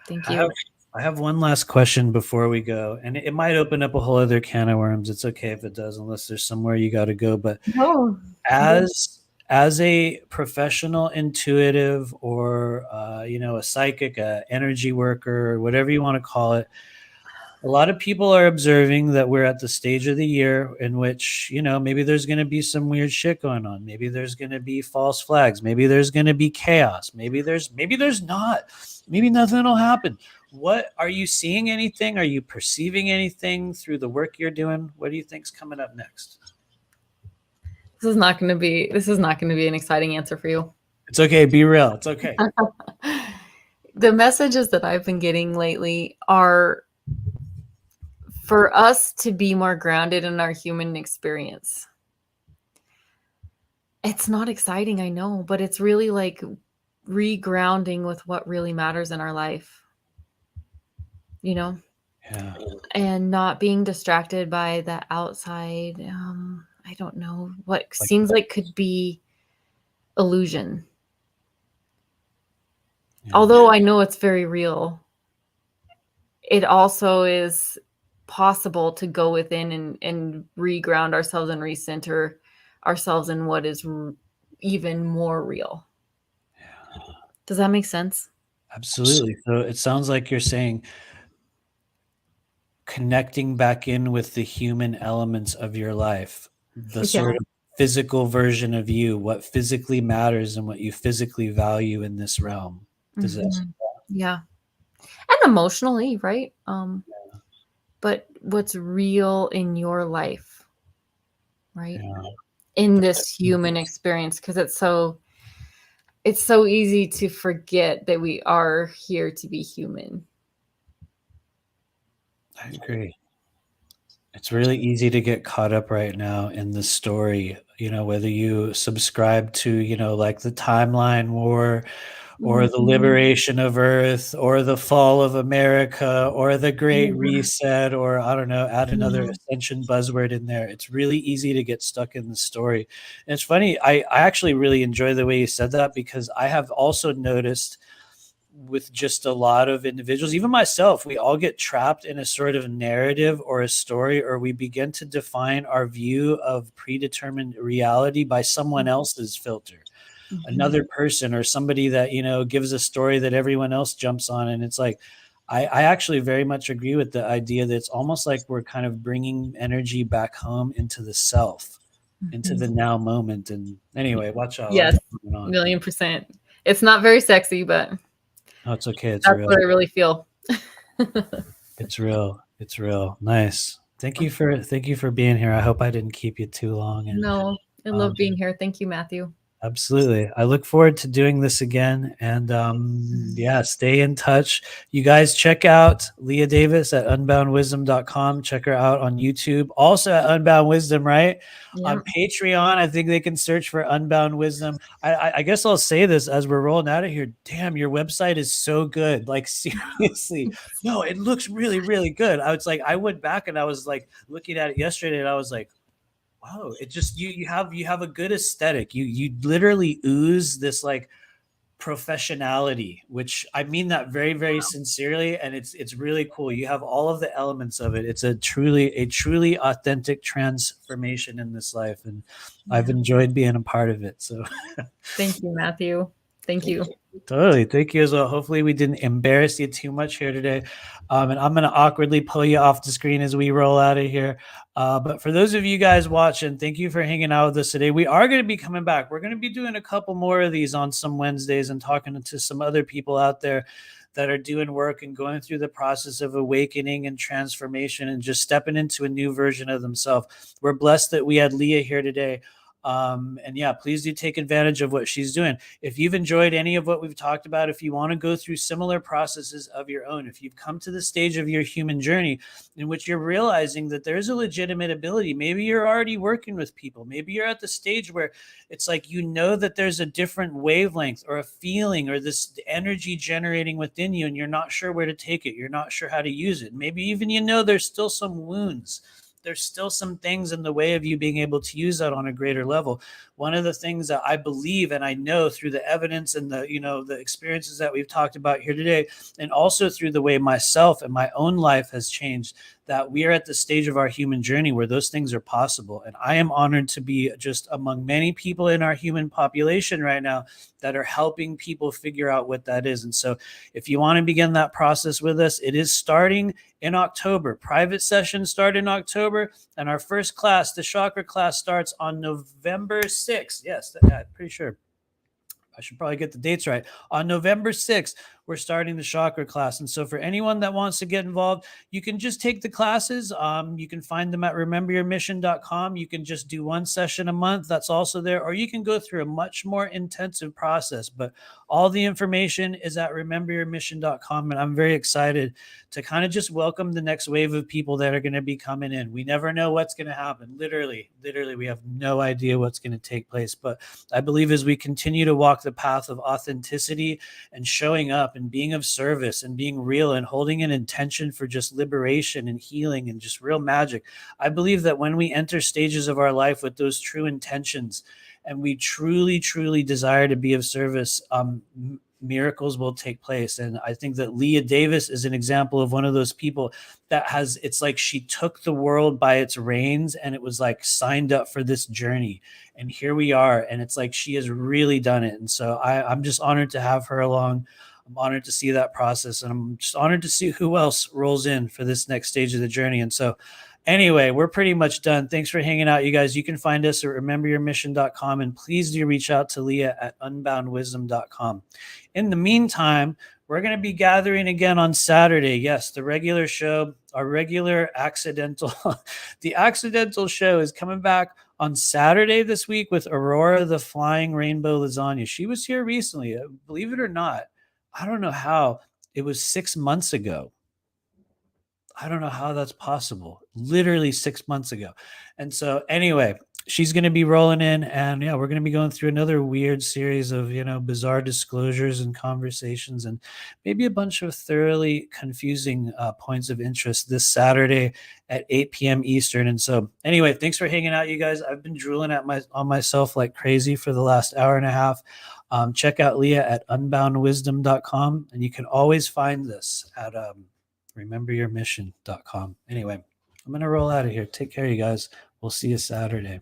Thank you. I have one last question before we go, and it might open up a whole other can of worms. It's okay if it does, unless there's somewhere you got to go. But as a professional intuitive, or a psychic, a energy worker, whatever you want to call it, a lot of people are observing that we're at the stage of the year in which, maybe there's going to be some weird shit going on. Maybe there's going to be false flags. Maybe there's going to be chaos. Maybe there's not. Maybe nothing will happen. What are you seeing? Anything? Are you perceiving anything through the work you're doing? What do you think's coming up next? This is not going to be an exciting answer for you. It's okay. Be real. It's okay. The messages that I've been getting lately are for us to be more grounded in our human experience. It's not exciting, I know, but it's really like regrounding with what really matters in our life. Yeah. And not being distracted by the outside. I don't know what seems like could be illusion. Yeah. Although I know it's very real, it also is possible to go within and reground ourselves and recenter ourselves in what is even more real. Yeah. Does that make sense? Absolutely. So it sounds like you're saying connecting back in with the human elements of your life, the sort of physical version of you, what physically matters and what you physically value in this realm. Does that? Yeah. And emotionally, right? But what's real in your life, right? Yeah. In this human experience, because it's so easy to forget that we are here to be human. I agree. It's really easy to get caught up right now in the story, whether you subscribe to, like the timeline war, or the liberation of Earth, or the fall of America, or the Great Reset, or I don't know, add another ascension buzzword in there. It's really easy to get stuck in the story. And it's funny, I actually really enjoy the way you said that, because I have also noticed with just a lot of individuals, even myself, we all get trapped in a sort of narrative or a story, or we begin to define our view of predetermined reality by someone else's filter. Another person, or somebody that, gives a story that everyone else jumps on. And it's like, I actually very much agree with the idea that it's almost like we're kind of bringing energy back home into the self, into the now moment. And anyway, watch out. Yes, 1,000,000%. It's not very sexy, but no, it's okay. It's that's real. what I really feel. It's real. It's real. Nice. Thank you for being here. I hope I didn't keep you too long. And, no, I love being here. Thank you, Matthew. Absolutely. I look forward to doing this again. And stay in touch. You guys check out Leah Daivs at unboundwisdom.com. Check her out on YouTube. Also at Unbound Wisdom, right? Yep. On Patreon, I think they can search for Unbound Wisdom. I guess I'll say this as we're rolling out of here. Damn, your website is so good. Like, seriously. No, it looks really, really good. I went back and I was like looking at it yesterday, and I was like, wow, it just you have a good aesthetic. You literally ooze this like professionality, which I mean that very, very sincerely, and it's really cool. You have all of the elements of it. It's a truly authentic transformation in this life, and I've enjoyed being a part of it. So thank you, Matthew. Thank you. Totally. Thank you as well. Hopefully we didn't embarrass you too much here today. And I'm going to awkwardly pull you off the screen as we roll out of here. But for those of you guys watching, thank you for hanging out with us today. We are going to be coming back. We're going to be doing a couple more of these on some Wednesdays and talking to some other people out there that are doing work and going through the process of awakening and transformation and just stepping into a new version of themselves. We're blessed that we had Leah here today. And yeah, please do take advantage of what she's doing. If you've enjoyed any of what we've talked about, if you want to go through similar processes of your own, if you've come to the stage of your human journey in which you're realizing that there's a legitimate ability, maybe you're already working with people, maybe you're at the stage where it's like, you know, that there's a different wavelength or a feeling or this energy generating within you, and you're not sure where to take it. You're not sure how to use it. Maybe even, you know, there's still some wounds. There's still some things in the way of you being able to use that on a greater level. One of the things that I believe, and I know through the evidence and the, you know, the experiences that we've talked about here today, and also through the way myself and my own life has changed, that we are at the stage of our human journey where those things are possible. And I am honored to be just among many people in our human population right now that are helping people figure out what that is. And so if you want to begin that process with us, it is starting in October. Private sessions start in October, and our first class, the chakra class, starts on November 6th. Yes, I'm pretty sure. I should probably get the dates right. On November 6th, we're starting the chakra class. And so for anyone that wants to get involved, you can just take the classes. You can find them at rememberyourmission.com. You can just do one session a month. That's also there. Or you can go through a much more intensive process. But all the information is at rememberyourmission.com. And I'm very excited to kind of just welcome the next wave of people that are going to be coming in. We never know what's going to happen. Literally, we have no idea what's going to take place. But I believe as we continue to walk the path of authenticity and showing up and being of service and being real and holding an intention for just liberation and healing and just real magic, I believe that when we enter stages of our life with those true intentions and we truly, truly desire to be of service, miracles will take place. And I think that Leah Daivs is an example of one of those people that has, it's like she took the world by its reins and it was like signed up for this journey. And here we are. And it's like she has really done it. And so I'm just honored to have her along. I'm honored to see that process. And I'm just honored to see who else rolls in for this next stage of the journey. And so anyway, we're pretty much done. Thanks for hanging out, you guys. You can find us at rememberyourmission.com, and please do reach out to Leah at unboundwisdom.com. In the meantime, we're going to be gathering again on Saturday. Yes, the regular show, our regular accidental, the accidental show is coming back on Saturday this week with Aurora, the Flying Rainbow Lasagna. She was here recently. Believe it or not, I don't know how. It was 6 months ago. I don't know how that's possible. Literally 6 months ago. And so anyway, she's going to be rolling in, and yeah, we're going to be going through another weird series of, you know, bizarre disclosures and conversations and maybe a bunch of thoroughly confusing points of interest this Saturday at 8 p.m. Eastern. And so anyway, thanks for hanging out, you guys. I've been drooling on myself like crazy for the last hour and a half. Check out Leah at unboundwisdom.com, and you can always find this at rememberyourmission.com. Anyway, I'm going to roll out of here. Take care, you guys. We'll see you Saturday.